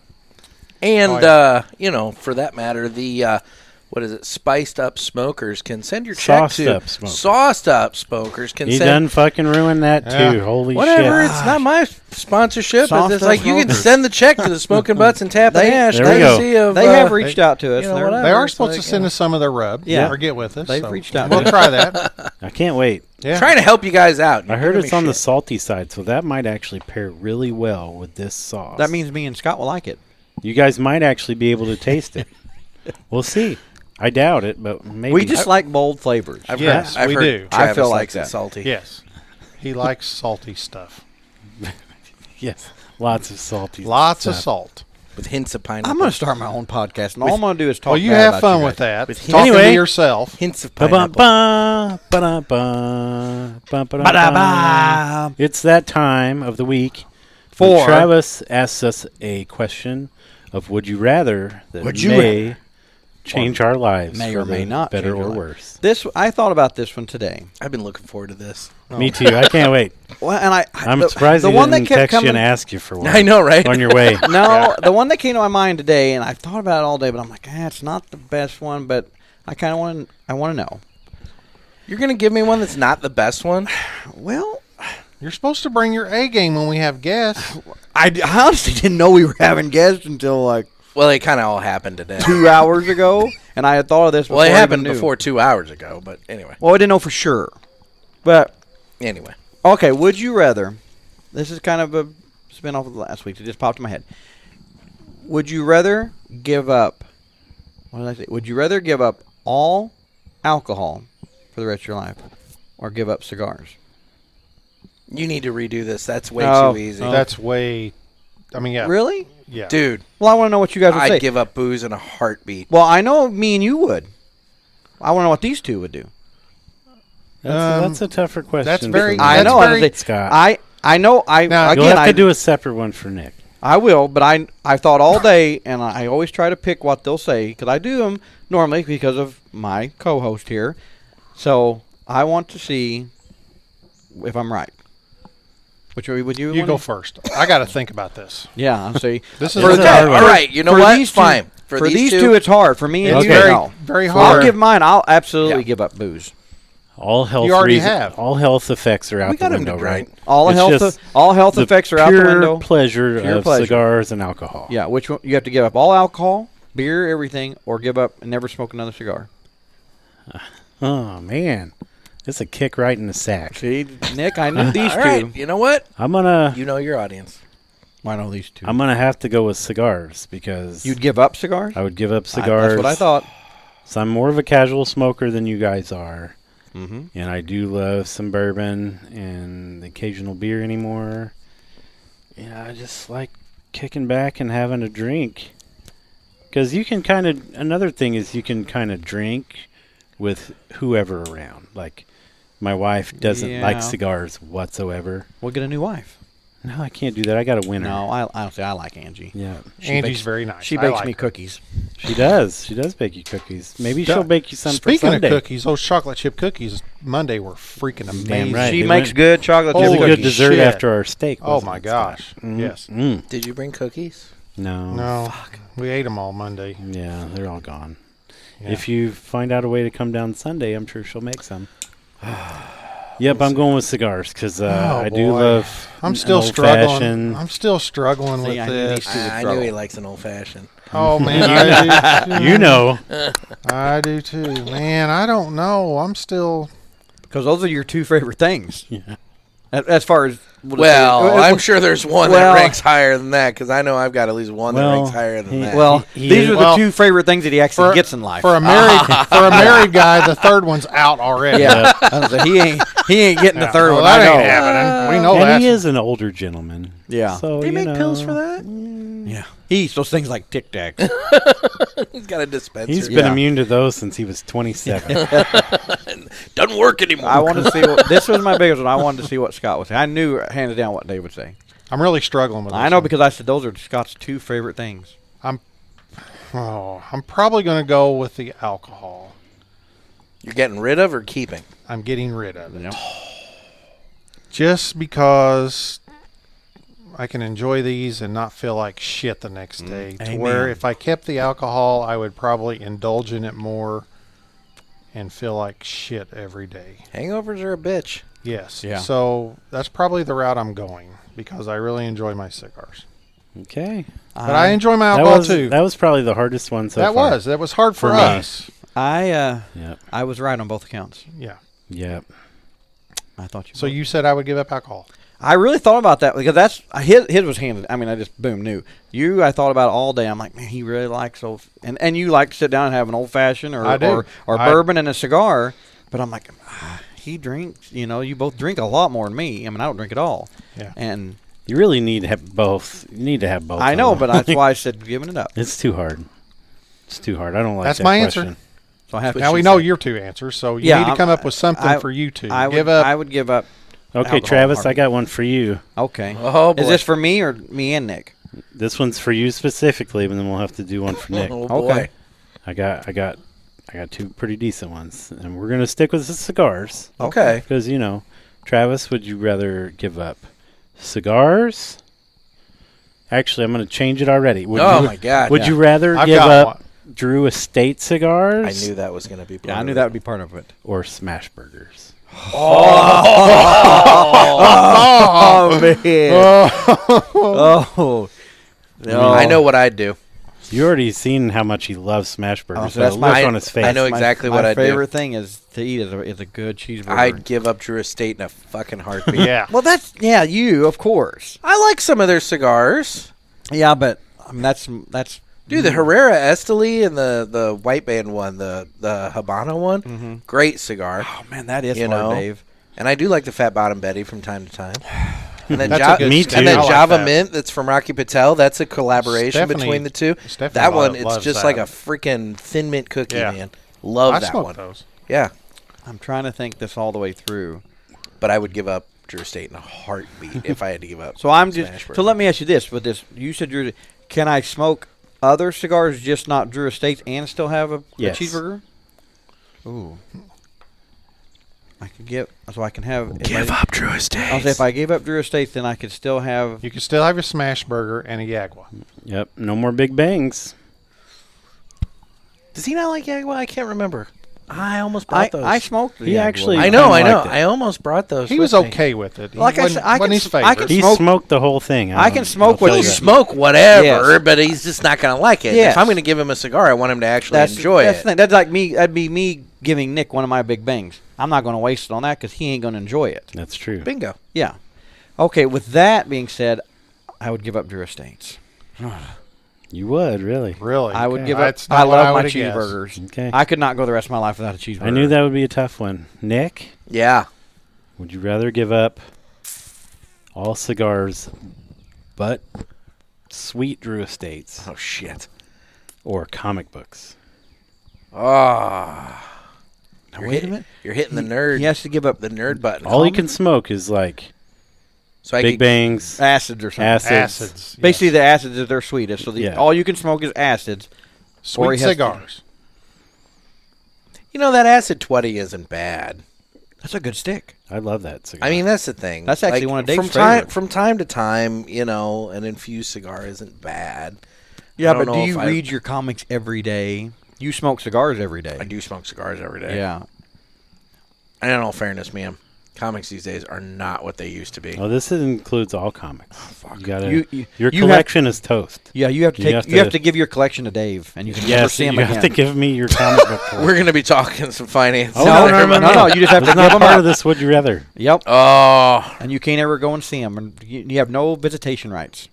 And Oh, yeah. for that matter, the what is it? Spiced up smokers can send your check Sauced to up smokers. sauced up smokers can He send done fucking ruined that too. Yeah. Holy whatever. shit. It's not my sponsorship. Sauced But it's up like you can smokers. send the check to the Smoking Butts and Tappin Ash. There we go. courtesy of, They have reached out to us. you know, They're- whatever. They are It's supposed like, to send us some of their rub. Yeah. Or get with us. They've so reached out We'll to us. try that. I can't wait. Yeah. trying to help you guys out. I You're heard giving it's me on the shit. salty side, so that might actually pair really well with this sauce. That means me and Scott will like it. you guys might actually be able to taste it. We'll see. I doubt it, but maybe. We just like bold flavors. I've Yes, heard, I've we heard do. I Travis feel like likes it that. salty. Yes. He likes salty stuff. yes, lots of salty. Lots of stuff. salt. with hints of pineapple. I'm going to start my own podcast, and all I'm going to do is talk. Well, you bad have about fun you with guys. that. With Talking anyway. to yourself. hints of Ba-bum, pineapple. ba, ba-da-ba, ba-ba-da-ba. Ba-da-ba. It's that time of the week For- when Travis asks us a question of would you rather that Would you may change our lives may for or may the not better change our or lives. worse. This I thought about this one today. I've been looking forward to this. Me too. I can't wait. Well, and I'm surprised the he one didn't that kept text coming. you and ask you for one. I know, right? On your way. No, the one that came to my mind today, and I've thought about it all day, but I'm like, it's not the best one, but I kind of want to know. You're gonna give me one that's not the best one? Well, You're supposed to bring your A game when we have guests. I honestly didn't know we were having guests until like Well, it kind of all happened today. 2 hours ago, and I had thought of this before Well, it I happened even knew. before 2 hours ago, but anyway. Well, I didn't know for sure. But, Anyway. okay, would you rather, this is kind of a spin-off of last week, it just popped in my head. Would you rather give up, what did I say? Would you rather give up all alcohol for the rest of your life or give up cigars? You need to redo this. That's way Oh, too easy. That's way. I mean, yeah. Really? Yeah. Dude, Well, I want to know what you guys would say. I'd give up booze in a heartbeat. Well, I know me and you would. I want to know what these two would do. That's a tougher question. that's for very- me. I That's know. very- Scott. I know. Now, You'll Again, have to do a separate one for Nick. I will, but I thought all day, and I always try to pick what they'll say, because I do them normally because of my co-host here. So I want to see if I'm right. Which way would you? You wanna- go first. I got to think about this. Yeah, I'll see. This is For a that, hard all one. right, you know For what? these two- Fine. For these two, it's hard. For me, It's it's very, no. very I'll hard. give mine. I'll absolutely Yeah. give up booze. All health You already reason- have. all health effects are out We the got him window, to right? drink. All It's health just the effects are out the window. Pleasure Pure of pleasure. cigars and alcohol. Yeah, which one? You have to give up all alcohol, beer, everything, or give up and never smoke another cigar. Oh man, it's a kick right in the sack. See, Nick, I knew these All two. right, you know what? I'm gonna You know your audience. I know these two. have to go with cigars because You'd give up cigars? I would give up cigars. That's what I thought. So I'm more of a casual smoker than you guys are, Mm-hmm. and I do love some bourbon and the occasional beer anymore. Yeah, I just like kicking back and having a drink. Because you can kind of, another thing is you can kind of drink with whoever around. Like, my wife doesn't like Yeah. cigars whatsoever. We'll get a new wife. No, I can't do that. I got a winner. No, I don't say I like Angie. Yeah, Andy's bakes- very nice. She I bakes like me her. cookies. she does. She does bake you cookies. Maybe Duh. she'll bake you some Speaking for Sunday. of cookies, those chocolate chip cookies Monday were freaking amazing. right. She they makes went- good chocolate It was a chip Holy good cookies. dessert shit. after our steak. Oh wasn't my it, Scott? gosh. Mm, Yes. mm. Did you bring cookies? No. No, we ate them all Monday. Yeah, they're all gone. Yeah. If you find out a way to come down Sunday, I'm sure she'll make some. Yep, I'm going with cigars because I do boy. love. I'm an still struggling. old-fashioned- I'm still struggling See, with I knew this. these two would I struggle. knew he likes an old fashioned. Oh man, I do too. You know, I do too. Man, I don't know. I'm still. Because those are your two favorite things. yeah. As far as... Well, I'm sure there's one well- that ranks higher than that because I know I've got at least one that Well, ranks higher than he- that. Well, He these is- are the well, two favorite things that he actually gets in life. For a married guy, the third one's out already. Yeah, I was like, he ain't getting the Yeah. third Well, one. that I know. ain't happening. We know and that. he is an older gentleman. Yeah. So they you make know, pills for that? Yeah, he eats those things like Tic Tacs. He's got a dispenser. He's been Yeah. immune to those since he was 27. Doesn't work anymore. I wanted to see what this was my biggest one. I wanted to see what Scott would say. I knew hands down what Dave would say. I'm really struggling with this. I know one. because I said those are Scott's two favorite things. Oh, I'm probably going to go with the alcohol. You're getting rid of or keeping? I'm getting rid of it. You know? Just because I can enjoy these and not feel like shit the next day. To Amen. where if I kept the alcohol, I would probably indulge in it more and feel like shit every day. Hangovers are a bitch. Yes. Yeah. So that's probably the route I'm going because I really enjoy my cigars. okay. But I enjoy my That alcohol was, too. that was probably the hardest one so That far. was hard for For me. us. I Yep. was right on both accounts. Yeah. Yep. I thought you. So would. you said I would give up alcohol. I really thought about that because that's his was handed. I mean, I just boom knew. You, I thought about it all day. I'm like, man, he really likes old, and you like to sit down and have an old fashioned I do. or I- bourbon and a cigar. But I'm like, he drinks. You know, you both drink a lot more than me. I mean, I don't drink at all. Yeah. And You really need to have both. You need to have both. I of know, them. but that's why I said giving it up. It's too hard. It's too hard. I don't like That's that my answer. question. So I have to. Now we know your two answers, so you need to come up with something for you two. I Give would, up. I would give up. Okay, Alcohol Travis, I hard. got one for you. Okay. Oh, boy. Is this for me or me and Nick? This one's for you specifically, but then we'll have to do one for Nick. Oh, boy. Okay. I got two pretty decent ones, and we're gonna stick with the cigars Okay. because Travis, would you rather give up cigars? Actually, I'm gonna change it already. Would Oh, you, my God. Would yeah. you rather I've give got up one. Drew Estate cigars? I knew that was going to be part Yeah, I of knew it. that would be part of it. or smash burgers. Oh man. Oh. No. I know what I'd do. You already seen how much he loves smash burgers. Oh, so that's the my- look on his face. I know exactly my what I'd do. favorite thing is to eat is a good cheeseburger. I'd give up Drew Estate in a fucking heartbeat. Yeah. Well, you, of course. I like some of their cigars. Yeah, but I mean, that's Dude, the Herrera Esteli and the White Band one, the Habano one, great cigar. Oh man, that is You hard, know? Dave. And I do like the Fat Bottom Betty from time to time. And then, That's a good Me stick. too. and then I like Java that. Mint that's from Rocky Patel. That's a collaboration Stephanie- between the two. Stephanie That one, it's loves just that. like a freaking thin mint cookie, Yeah. man. Love I that smoked one. those. Yeah, I'm trying to think this all the way through. but I would give up Drew Estate in a heartbeat if I had to give up. So I'm Smash just. Burger. So let me ask you this: with this, you said can I smoke other cigars, just not Drew Estates, and still have a Yes. cheeseburger? Ooh. I could so I can have. up Drew Estate. I'll say if I gave up Drew Estates, then I could still have. You can still have your smash burger and a Yagua. Yep. No more big bangs. Does he not like Yagua? I can't remember. I almost brought those. I smoked. the He Jaguar. actually- I know. kinda liked it. I almost brought those. He was with me. okay with it. He Like I wasn't, said, I wasn't can- his I favorite. can He Smoke- smoked the whole thing. I can smoke I'll what tell He'll you that. smoke whatever, Yes. but he's just not going to like it. Yes. If I'm going to give him a cigar, I want him to actually enjoy that's it. the thing. That's like me. That'd be me giving Nick one of my big bangs. I'm not going to waste it on that because he ain't going to enjoy it. That's true. Bingo. Yeah. Okay. With that being said, I would give up Drew Estates. You would, really. Really? I would Okay. give up. That's not I what love my would've guessed. cheeseburgers. Okay. I could not go the rest of my life without a cheeseburger. I knew that would be a tough one. Nick, Yeah. would you rather give up all cigars but sweet Drew Estates Oh, shit. or comic books? Oh. Now, wait a minute. You're hitting the nerd. He has to give up the nerd button. All he can smoke is like So I big could, bangs, acids or something. acids. Acids. Basically, yes. the acids are their sweetest. So Yeah. all you can smoke is acids. or Sweet he has to- cigars. You know, that acid 20 isn't bad. That's a good stick. I love that cigar. I mean, that's the thing. That's actually one of Dave's from time favorites. From time to time, you know, an infused cigar isn't bad. Yeah, I don't but know do if you I- read your comics every day? You smoke cigars every day. I do smoke cigars every day. Yeah. And in all fairness, man, comics these days are not what they used to be. oh, this includes all comics. You gotta, You- your you have- collection is toast. Yeah, you have to You take. have You have to- to give your collection to Dave, and you can never Yes, see him you again. have to give me your comic book. We're going to be talking some finance. Oh, no, no, no, you just have to That's give not them part up. of this. Would you rather? Yep. Oh, And you can't ever go and see him, and you have no visitation rights.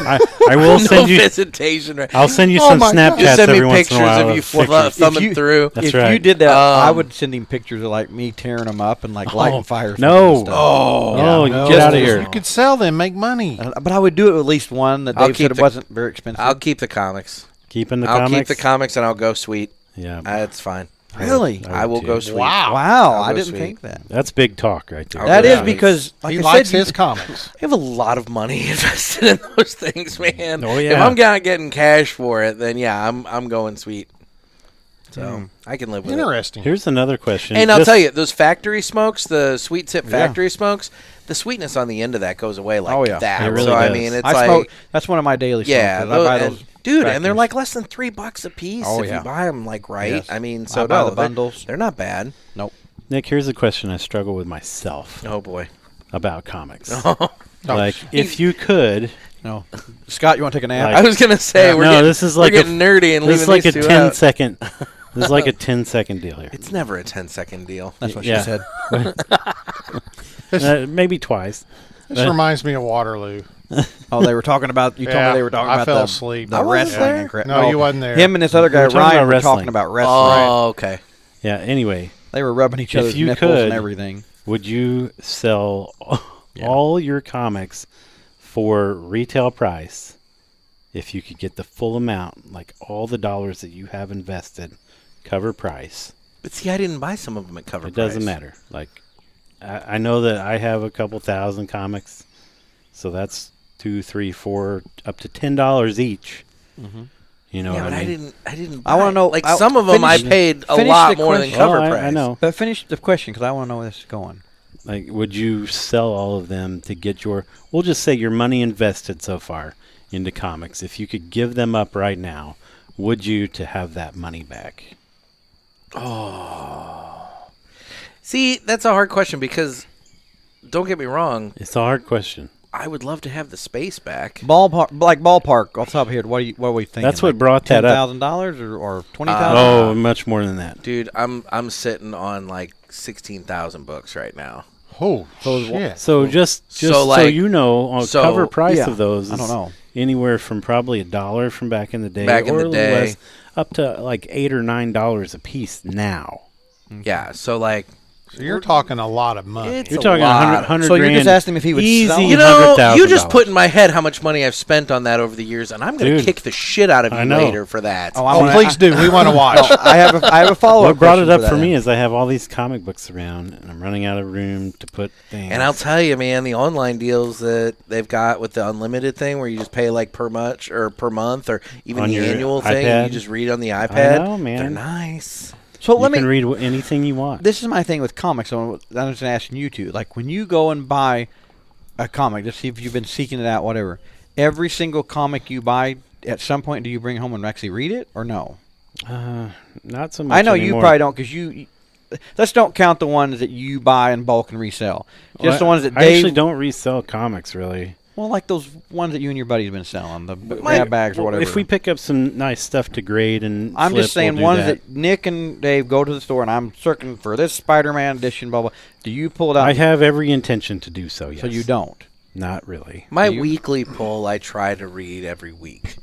I will no send you. visitation. Right? I'll send you Oh some my God. Snapchats Just send me every once in pictures a while. of you pictures. thumbing If you- through. That's if right. you did that, I Um, would send him pictures of like me tearing them up and like lighting fires. no. and stuff. Oh, Yeah. get out of here. You could sell them, make money. But I would do it with at least one that I'll Dave keep said it the- wasn't very expensive. I'll keep the comics. Keeping the I'll comics. keep the comics and I'll go sweet. Yeah, That's fine. Really? I will too. go sweet. Wow. Wow, I'll I go didn't sweet. think that. that's big talk right there. I'll That go is sweet. because, like He I likes said, his comics. I have a lot of money invested in those things, man. Oh, If yeah. I'm not getting cash for it, then yeah, I'm going sweet. So Hmm. I can live with it. Interesting. Here's another question. And I'll Just- tell you, those factory smokes, the sweet tip factory smokes, the sweetness on the end of that goes away like Oh, yeah. that. It really so I does. mean, it's I like smoke. That's one of my daily yeah, smokes. I buy and- those dude, and they're factories. like less than $3 a piece Oh, if yeah. you buy them like right. Yes. I mean, I so buy no, the bundles. They're not bad. Nope. Nick, here's a question I struggle with myself Oh boy. about comics. Oh, Like, if you could, No. Scott, you want to take a nap? Like- I was gonna say we're no, getting, this is we're like getting nerdy and this is leaving like a these two 10 out. second. This is like a 10-second deal here. It's never a 10-second deal. That's what Yeah. she said. Maybe twice. this reminds me of Waterloo. Oh, they were talking about. You told Yeah, me they were talking I about fell the, asleep. the I wasn't wrestling there. and crap. No, you wasn't there. Him and this other guy We were talking Ryan about were wrestling. talking about wrestling. Oh, okay. Yeah. Anyway, They were rubbing each If other's you nipples could- and everything. would you sell Yeah. all your comics for retail price if you could get the full amount, like all the dollars that you have invested, cover price? But see, I didn't buy some of them at cover It price. doesn't matter. Like, I know that I have a couple thousand comics, so that's $2, $3, $4, up to $10 each. Mm-hmm. You know Yeah, what but I mean? I didn't. I wanna buy- know- Like I- some of them, I finish- paid a finish lot the more than question. cover Oh, price. I know. But finish the question because I want to know where this is going. Like, would you sell all of them to get your, we'll just say your money invested so far into comics. If you could give them up right now, would you to have that money back? See, that's a hard question because, don't get me wrong, It's a hard question. I would love to have the space back. Ballpark. Off the top of here, what are we thinking? That's what brought that up. $10,000 or $20,000? Oh, much more than that. Dude, I'm sitting on like 16,000 books right now. Oh, shit. So just So, so like- you know, on so- cover price Yeah, of those is I don't know. anywhere from probably $1 from back in the day, Back in or the a little day. less, up to like $8 or $9 a piece now. Yeah, so like So you're talking a lot of money. It's You're a talking lot. 100 So you're grand. just asking him if he would easy sell it? You know, you $100,000. just put in my head how much money I've spent on that over the years, and I'm going to Dude, kick the shit out of I you know. later for that. Oh, please do. We want to watch. I have a follow up. What brought it up for me is I have all these comic books around, and I'm running out of room to put things. And I'll tell you, man, the online deals that they've got with the unlimited thing, where you just pay like per month or even On the your annual thing, and iPad? you just read on the iPad. know, man. They're nice. So you let me. can read anything you want. This is my thing with comics. So I'm just asking you two. Like when you go and buy a comic, just see if you've been seeking it out, whatever. Every single comic you buy, at some point, do you bring it home and actually read it, or no? Not so much. I know anymore. you probably don't, because you. Let's don't count the ones that you buy in bulk and resell. Just the ones that I Dave. actually don't resell comics really. Well, like those ones that you and your buddies have been selling, the my- grab bags or whatever. If we pick up some nice stuff to grade and I'm flip, just saying, we'll do ones that. that Nick and Dave go to the store and I'm searching for this Spider-Man edition, blah blah. Do you pull it out? I have every intention to do so. Yes. So you don't. Not really. My You- weekly pull, I try to read every week.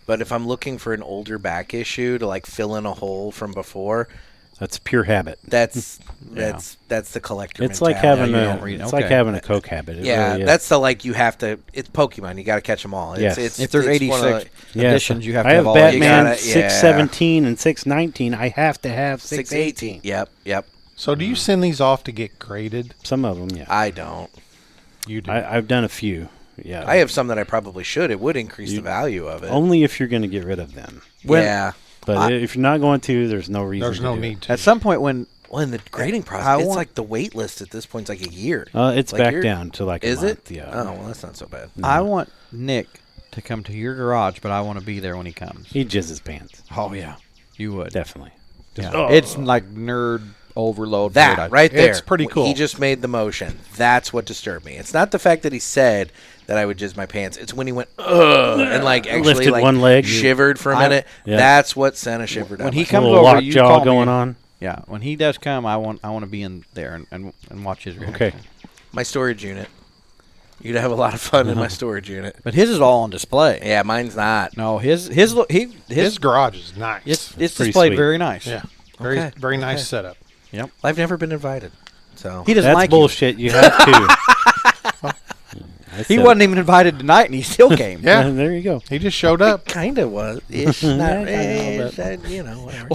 But if I'm looking for an older back issue to like fill in a hole from before, That's pure habit. that's the collector. It's like mentality. having you a. don't read. It's Okay. like having a Coke habit. It Yeah, really is. that's the like you have to. It's Pokemon. You got to catch them all. Yes. If there's it's one of 86 the- Yes. editions, you have to I have have all Batman You gotta- 617 and 619. I have to have 618. Yep. So do you send these off to get graded? Some of them, yeah. I don't. You do. I've done a few. Yeah. I have some that I probably should. It would increase the value of it. Only if you're going to get rid of them. Yeah. But if you're not going to, there's no reason. There's to no do need it. to. At some point when Well, in the grading process, I it's want- like the wait list at this point is like a year. It's Like back you're- down to like a Is month. it? Yeah. Oh, well, that's not so bad. I want Nick to come to your garage, but I want to be there when he comes. He jizzes pants. Oh yeah, you would. Definitely. Yeah. Oh. It's like nerd overload. That paradise. right there. It's pretty cool. He just made the motion. That's what disturbed me. It's not the fact that he said that I would jizz my pants. It's when he went, ugh, and like actually Lifted like one leg. shivered for a I- minute. Yeah. That's what sent a shiver down When my he spine. comes a little over, you call lockjaw me going and- on. Yeah, when he does come, I want to be in there and watch his reaction. Okay. My storage unit. You'd have a lot of fun in my storage unit. But his is all on display. Yeah, mine's not. No, his His garage is nice. it's pretty displayed sweet. very nice. Yeah. Very Okay. very nice setup. Yep. I've never been invited. So He doesn't That's like bullshit. You have to. He wasn't even invited tonight, and he still came. Yeah. There you go. He just showed up. kind of was ish. Yeah, Not kinda, ish, but- you know, whatever.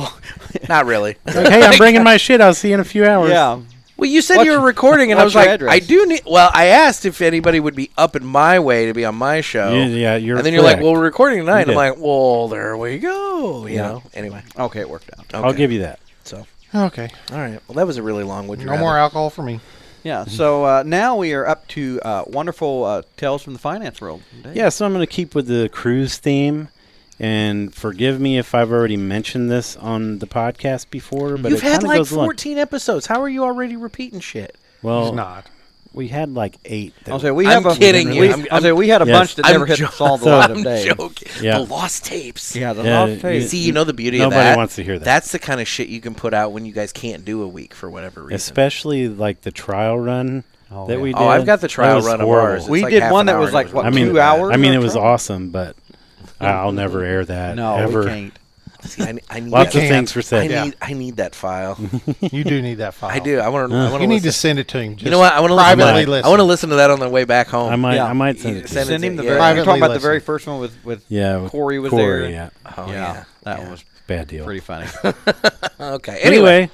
Not really. Like, hey, I'm bringing my shit. I'll see you in a few hours. Yeah. Well, you said What's you were your- recording, and I what's was your like, address? I do need. Well, I asked if anybody would be up in my way to be on my show. Yeah, you're. and then you're like, correct. well, we're recording tonight. You I'm did. like, well, there we go. You Yeah. know. Anyway, Okay, it worked out. okay. I'll give you that. So, Okay. all right. Well, that was a really long. Would you No rather? more alcohol for me. Yeah. So now we are up to wonderful tales from the finance world. Dave. Yeah, so I'm going to keep with the cruise theme. And forgive me if I've already mentioned this on the podcast before, but You've it had kind of like goes along. 14 episodes. How are you already repeating shit? Well, He's not. we had like 8. I'll say we I'm have a. kidding we, you. I'll say we had a Yes. bunch that never hit solve the light of I'm day. joking. Yeah. The lost tapes. Yeah, the Yeah, last tape. See, you know the beauty of Nobody that? wants to hear that. That's the kind of shit you can put out when you guys can't do a week for whatever reason. Especially like the trial run Oh, that yeah. we did. Oh, I've got the That trial was run of horrible. ours. It's We like did half one an that was hour like, and what, it was I mean, 2 hours? I mean, or it was something? awesome, but I'll never air that. No, ever. we can't. See, I need Lots that. of things were said. I need that file. You do need that file. I do. I want to. You need to send it to him. You know what? I want to privately listen. I want to listen to that on the way back home. I might, Yeah. I might send it to Send you. it Send him the yeah. very. Privately You're talking about the listen. very first one with Yeah, with Corey was Corey, there. Yeah, Oh, yeah, that yeah. was bad deal. pretty funny. Okay. Anyway,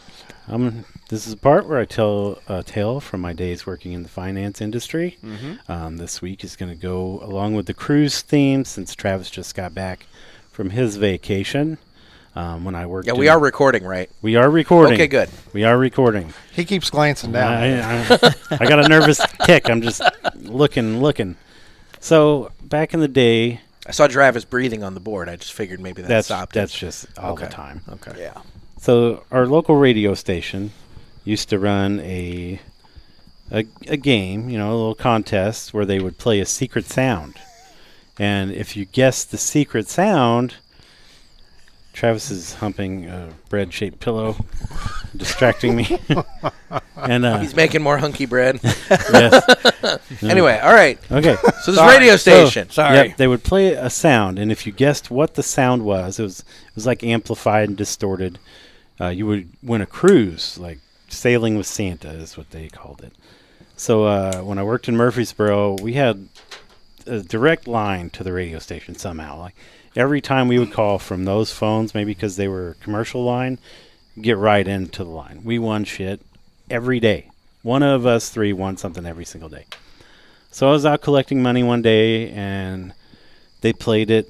This is the part where I tell a tale from my days working in the finance industry. Mm-hmm. This week is going to go along with the cruise theme since Travis just got back from his vacation. When I worked, yeah, we are recording, right? We are recording. Okay, good. We are recording. He keeps glancing down. I got a nervous tick. I'm just looking. So back in the day, I saw Travis breathing on the board. I just figured maybe that stopped. that's just all the Okay. time. Okay. Yeah. So our local radio station used to run a a game, a little contest where they would play a secret sound. And if you guessed the secret sound, Travis is humping a bread-shaped pillow, distracting me. And He's making more hunky bread. yes. Anyway, all right. Okay. So this radio station. Yep, they would play a sound, and if you guessed what the sound was, it was like amplified and distorted. You would win a cruise, like sailing with Santa is what they called it. So when I worked in Murfreesboro, we had a direct line to the radio station somehow. Like every time we would call from those phones, maybe because they were commercial line, get right into the line. We won shit every day. One of us three won something every single day. So I was out collecting money one day, and they played it,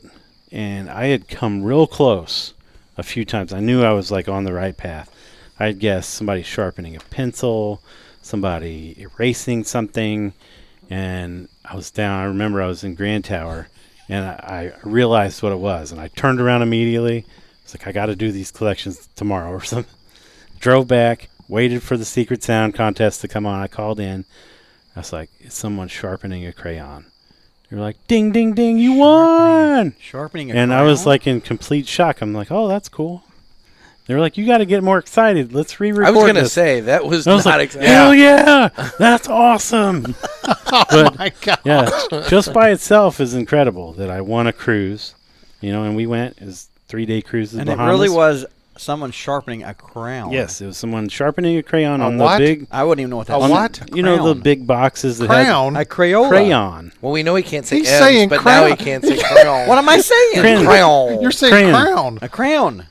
and I had come real close a few times. I knew I was like on the right path. I had guessed somebody sharpening a pencil, somebody erasing something, and I was down. I remember I was in Grand Tower, and I realized what it was, and I turned around immediately. It's like, I got to do these collections tomorrow or something. Drove back, waited for the secret sound contest to come on. I called in. I was like, is someone sharpening a crayon? They were like, ding, ding, ding, you won! Sharpening a And crayon? I was like in complete shock. I'm like, oh, that's cool. They were like, you got to get more excited. Let's re-record I was going to this. say, that was And I was not like, exciting. hell yeah, that's awesome. But My God. yeah, just by itself is incredible that I won a cruise, and we went. It was 3-day cruise to the And it Bahamas. really was someone sharpening a crown. Yes, it was someone sharpening a crayon A on what? the big, I wouldn't even know what that A was. what? A you know, the crown. big boxes that Crown? A had Crayola. crayon. Well, we know he can't say He's M's, saying but crown. now he can't say crayon. What am I saying? Crayon. Crayon. You're saying Crayon. crown. A crown.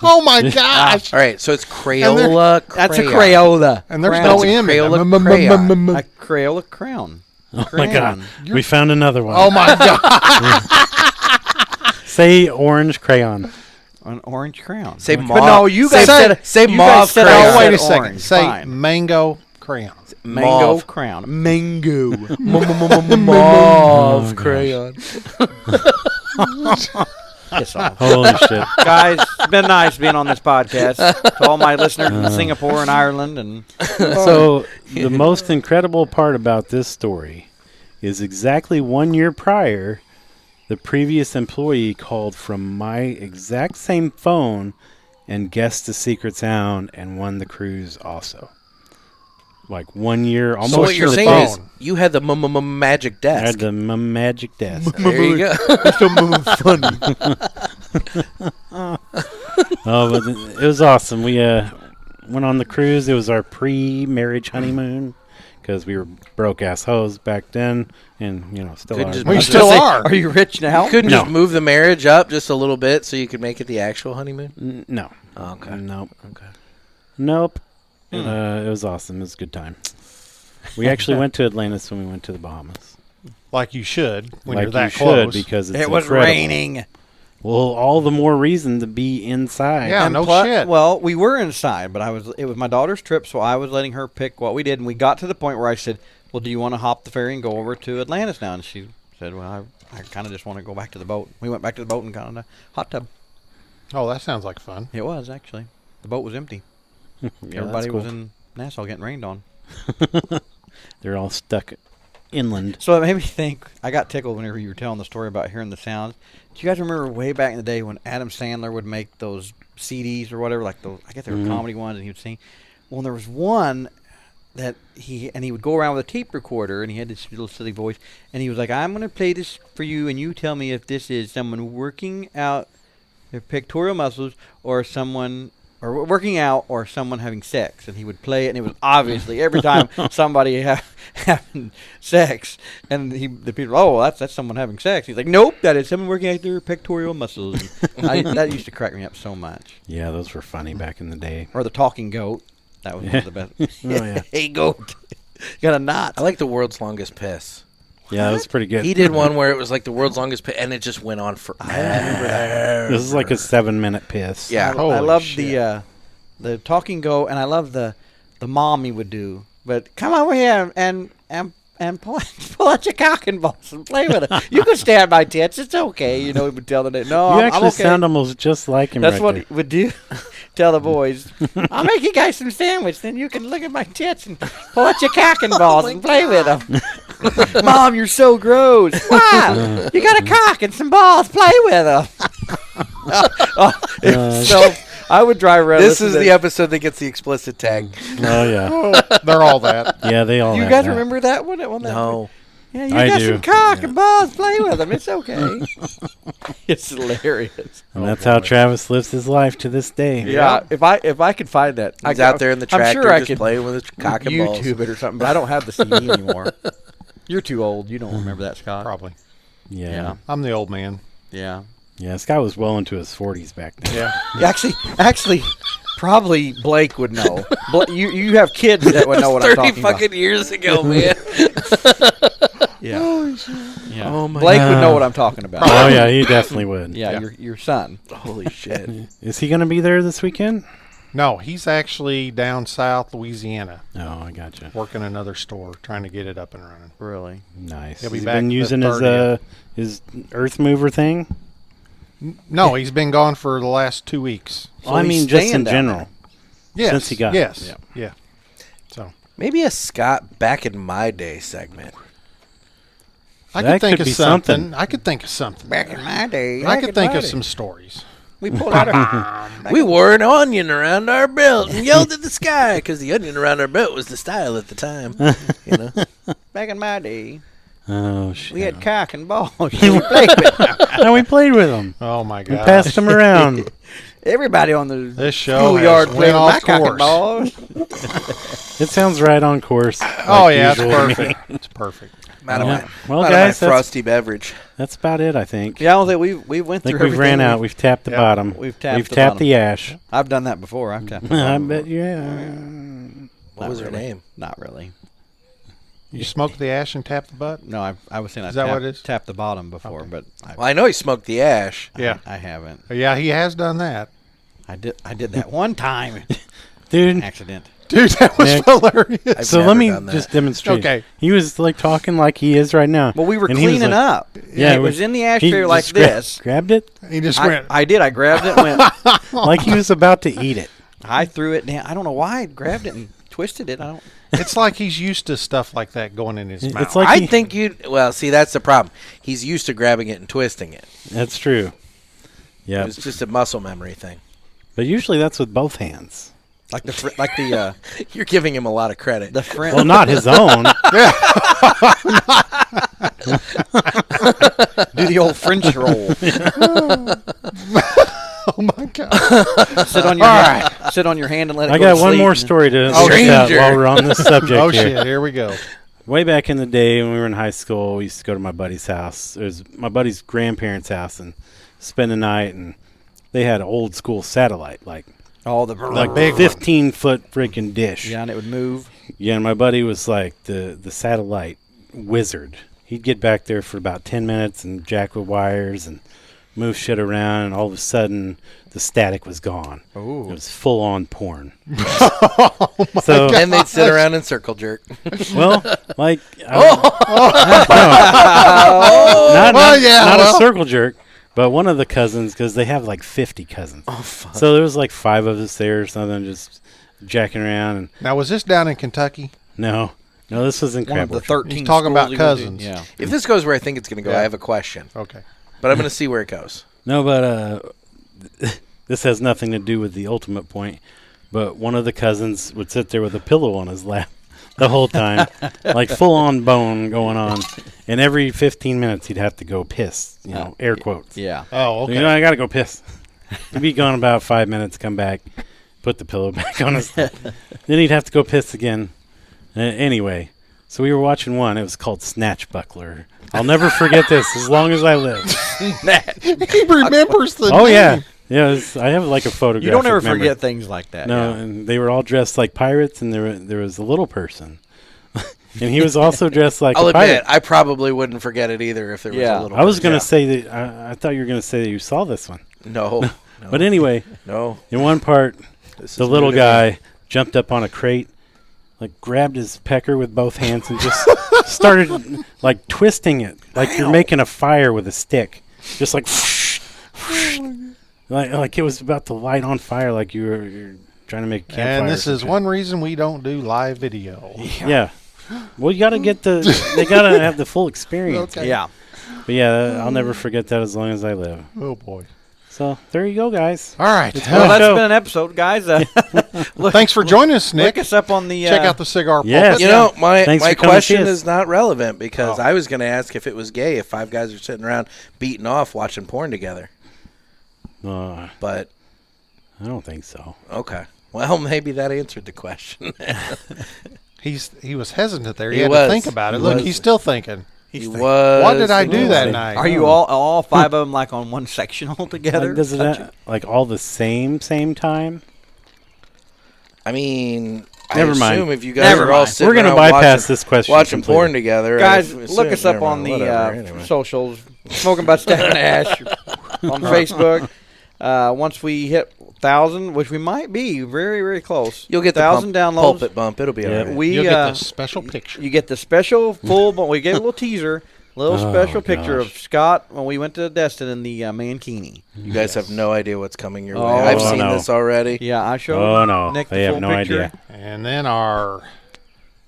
Oh my gosh. All right, so it's Crayola crayon. That's a Crayola. And there's Crown. no That's a M in Crayola it. crayon. A Crayola crown. Oh my God, Crayon. we found another one. Oh my God. Say orange crayon. An orange crown. Say But mauve. no, you guys say, said say you mauve guys said crayon. Oh, wait a said second. orange. Say Fine. mango crayon. Mango Mauve. crown. Mango. Mauve Oh, crayon. Piss off. Holy shit. Guys, it's been nice being on this podcast. To all my listeners in Singapore and Ireland. And So the most incredible part about this story is exactly 1 year prior, the previous employee called from my exact same phone and guessed the secret sound and won the cruise also. Like 1 year, almost. So what you're to the saying phone. is you had the magic I had desk. the magic desk. There you go. Oh, but it was awesome. We went on the cruise. It was our pre-marriage honeymoon because we were broke-ass hoes back then, and still Couldn't are. just- We I was still gonna say, are. are you rich now? Couldn't No. just move the marriage up just a little bit so you could make it the actual honeymoon? No. Okay. Nope. Okay. Nope. It was awesome. It was a good time. We actually went to Atlantis when we went to the Bahamas. Like you should when Like you're that you close. should, because it's It was incredible. raining. Well, all the more reason to be inside. Yeah, And no plus- shit. Well, we were inside, but it was my daughter's trip, so I was letting her pick what we did, and we got to the point where I said, "Well, do you want to hop the ferry and go over to Atlantis now?" And she said, "Well, I kind of just want to go back to the boat." We went back to the boat and got in a hot tub. Oh, that sounds like fun. It was actually. The boat was empty. Yeah, Everybody that's was cool. in Nassau getting rained on. They're all stuck inland. So it made me think. I got tickled whenever you were telling the story about hearing the sounds. Do you guys remember way back in the day when Adam Sandler would make those CDs or whatever, like those? I guess they were comedy ones, and he would sing. Well, there was one that he would go around with a tape recorder, and he had this little silly voice, and he was like, "I'm going to play this for you, and you tell me if this is someone working out their pectoral muscles or someone." Or working out, or someone having sex, and he would play it, and it was obviously every time somebody having sex, and the people, oh, that's someone having sex. He's like, nope, that is someone working out their pectoral muscles. And that used to crack me up so much. Yeah, those were funny back in the day. Or the talking goat, that was one of the best. Oh, yeah. Hey, goat, got a knot. I like the world's longest piss. Yeah, that was pretty good. He did one where it was like the world's longest piss, and it just went on forever. This is like a 7-minute piss. Yeah. I Holy love shit. the talking goat, and I love the mom he would do. But come over here and pull out your cock and balls and play with it. You can stay on my tits. It's okay. He would tell them that. No, You I'm actually okay. sound almost just like him That's right what there. he would do. tell the boys, I'll make you guys some sandwich. Then you can look at my tits and pull out your cock and balls and play with them. Mom, you're so gross. Wow, you got a cock and some balls. Play with them. So I would drive around. This is the episode that gets the explicit tag. Oh yeah. They're all that. Yeah, they all. You have guys that. remember that one? No. Yeah, you I got do. some cock and balls. Play with them. It's okay. It's hilarious. And that's how Travis lives his life to this day. Yeah, if I could find that, He's out there in the tractor I'm sure I just could playing with his cock and balls. YouTube it or something, but I don't have the CD anymore. You're too old. You don't remember that, Scott. Probably. Yeah. I'm the old man. Yeah. Yeah. Scott was well into his 40s back then. Yeah. Actually, probably Blake would know. You have kids that would know what I'm 30 talking about. fucking years ago, man. Yeah. Yeah. Oh, my Blake would know what I'm talking about. Oh yeah, he definitely would. Yeah, Yeah. your son. Holy shit. Is he gonna be there this weekend? No, he's actually down south Louisiana Oh, I gotcha. working another store, trying to get it up and running. Really? Nice. He'll be Has he back been the using 30th. his earth mover thing? No, he's been gone for the last 2 weeks. Well, I he's mean, just staying in down general. Yes. Since he got it. Yes. Yeah. Yeah. So Maybe a Scott back in my day segment. I That could think could of be something. something. I could think of something. Back in my day. I could think of some stories. We pulled out a. We wore an onion around our belt and yelled at the sky because the onion around our belt was the style at the time. You know, Back in my day, Oh shit. we had cock and balls. We played with them. And we played with him. Oh my We God! passed him around. Everybody on the This show schoolyard has played went with my off cock and course. balls. It sounds right on course. Oh like yeah, it's usual to me. perfect. It's perfect. out of Yeah. my, Well, out guys, of my that's- frosty beverage. That's about it, I think. Yeah, I don't think we went I think through we've everything. ran out. We've tapped the Yeah. bottom. We've tapped the tapped bottom. the ash. I've done that before. I've tapped the I bottom bet before. yeah. What was her really. name? Not really. You smoke the ash and tap the butt? No, I was saying Is I that tapped, what it is? tapped the bottom before, Okay. but Well, I know he smoked the ash. Yeah. I haven't. Yeah, he has done that. I did that one time. Dude, Accident. Dude, that was Nick. hilarious. I've so never let me done that. just demonstrate. Okay. He was like talking like he is right now. Well, we were And he was cleaning like- up. Yeah, it was in the he ashtray like just this. Grabbed it He just I, went. I did. I grabbed it and went. like he was about to eat it. I threw it down. I don't know why I grabbed it and twisted it. I don't. It's like he's used to stuff like that going in his It's mouth. like I he- think you. Well, see, that's the problem. He's used to grabbing it and twisting it. That's true. Yeah, It's just a muscle memory thing. but usually that's with both hands. Like the You're giving him a lot of credit. the French. Well, not his own. Do the old French roll. Oh my God! Sit on your hand, sit on your hand and let it I go got to one sleep. more story to Oh, finish out stranger. while we're on this subject Oh here. shit! Here we go. Way back in the day when we were in high school, we used to go to my buddy's house. It was my buddy's grandparents' house and spend the night. And they had an old school satellite, like Oh, the big one. 15-foot freaking dish. Yeah, and it would move. Yeah, and my buddy was like the satellite wizard. He'd get back there for about 10 minutes and jack with wires and move shit around, and all of a sudden the static was gone. Ooh. It was full on porn. So, and they'd sit around and circle jerk. well, like, Oh, not well. a circle jerk, but one of the cousins, because they have like 50 cousins. Oh, fuck. So there was like 5 of us there or something, just jacking around. And Now, was this down in Kentucky? no, this was in One of the Crabwell. 13. He's talking schools about he went to. cousins. Yeah. If this goes where I think it's going to go, Yeah. I have a question. Okay. But I'm going to see where it goes. No, but this has nothing to do with the ultimate point. But one of the cousins would sit there with a pillow on his lap the whole time, like full on bone going on. And every 15 minutes he'd have to go piss, air quotes. Yeah. Oh, So, okay. I got to go piss. He'd be gone about 5 minutes, come back, put the pillow back on his. Then he'd have to go piss again. Anyway, so we were watching one. It was called Snatch Buckler. I'll never forget this as long as I live. He remembers the Oh, name. yeah. Yeah, I have like a photograph. You don't ever forget things like that. No, Yeah. and they were all dressed like pirates, and there was a little person. And he was also dressed like I'll a pirate. admit, I probably wouldn't forget it either if there was Yeah. a little. I was going to yeah. say that I thought you were going to say that you saw this one. No. But anyway, No. in one part, This the is little new to me. guy jumped up on a crate, like grabbed his pecker with both hands and just started like twisting it, like you're making a fire with a stick, just like. Like it was about to light on fire, like you're trying to make a campfire. And this or is something. one reason we don't do live video. Yeah. Well, you got to get they got to have the full experience. Okay. Yeah. But yeah, I'll never forget that as long as I live. Oh boy. So there you go, guys. All right. Well, that's show. been an episode, guys. Thanks for joining us, Nick. Look us up on the. Check out the Cigar Pulpit. Yes. You know, my Thanks for coming to question see us. is not relevant because Oh. I was going to ask if it was gay if 5 guys are sitting around beating off watching porn together. But I don't think so. okay, well maybe that answered the question. He was hesitant there. He, He had was. to think about it. He Look, was. he's still thinking. He was. What did I do thinking that about it. night? Are you all 5 of them like on one sectional together? Like, does it like all the same time? I mean, Never I mind. assume if you guys Never are all mind. sitting We're gonna around bypass watching, this question. watching completely. porn together, Guys, I look us up never on mind, the whatever, anyway. socials. Smoking Butts Down and Ash on Facebook. Once we hit 1,000, which we might be very, very close. You'll get the 1,000 downloads. pulpit bump. It'll be Yeah. all right. We You'll get this special picture. you get the special full. But we gave a little teaser, little Oh, special picture of gosh. Scott when we went to Destin in the Mankini. You guys have no idea what's coming your way. Oh, I've seen no. this already. Yeah, I showed. Oh no, Nick the they have full no picture. idea. And then our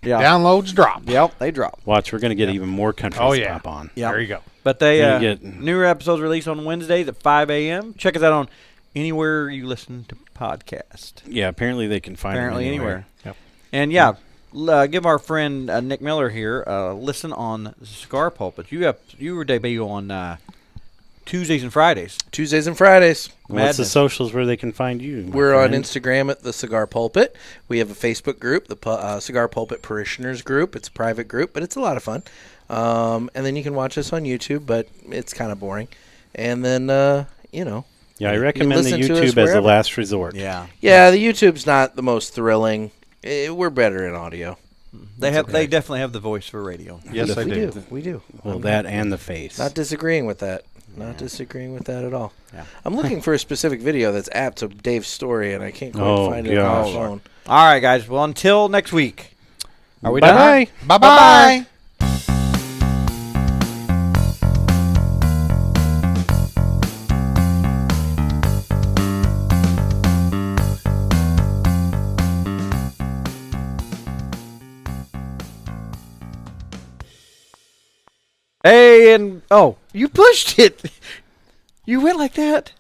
Yeah. downloads drop. Yep, they dropped. Watch, we're gonna get even more countries Oh, yeah. pop on. Yeah. There you go. But they You're gonna get- newer episodes released on Wednesdays at 5 a.m. Check us out on anywhere you listen to podcast. Yeah, apparently they can find Apparently them anywhere. Yep. And give our friend Nick Miller here a listen on Cigar Pulpit. You were debut on Tuesdays and Fridays. Tuesdays and Fridays. What's the Madness. socials where they can find you? my We're on friend? Instagram at the Cigar Pulpit. We have a Facebook group, the Cigar Pulpit Parishioners group. It's a private group, but it's a lot of fun. And then you can watch us on YouTube, but it's kind of boring. And then, Yeah, I recommend the listen to us YouTube as a wherever. last resort. Yeah. yeah, the YouTube's not the most thrilling. We're better in audio. They definitely have the voice for radio. Yes, I we do. do. We do. Well, that and the face. Not disagreeing with that. Not disagreeing with that at all. Yeah. I'm looking for a specific video that's apt to Dave's story, and I can't quite Oh, find it on my gosh. phone. All right, guys. Well, until next week. Are we Bye. done? Bye-bye. Hey, and you pushed it. You went like that.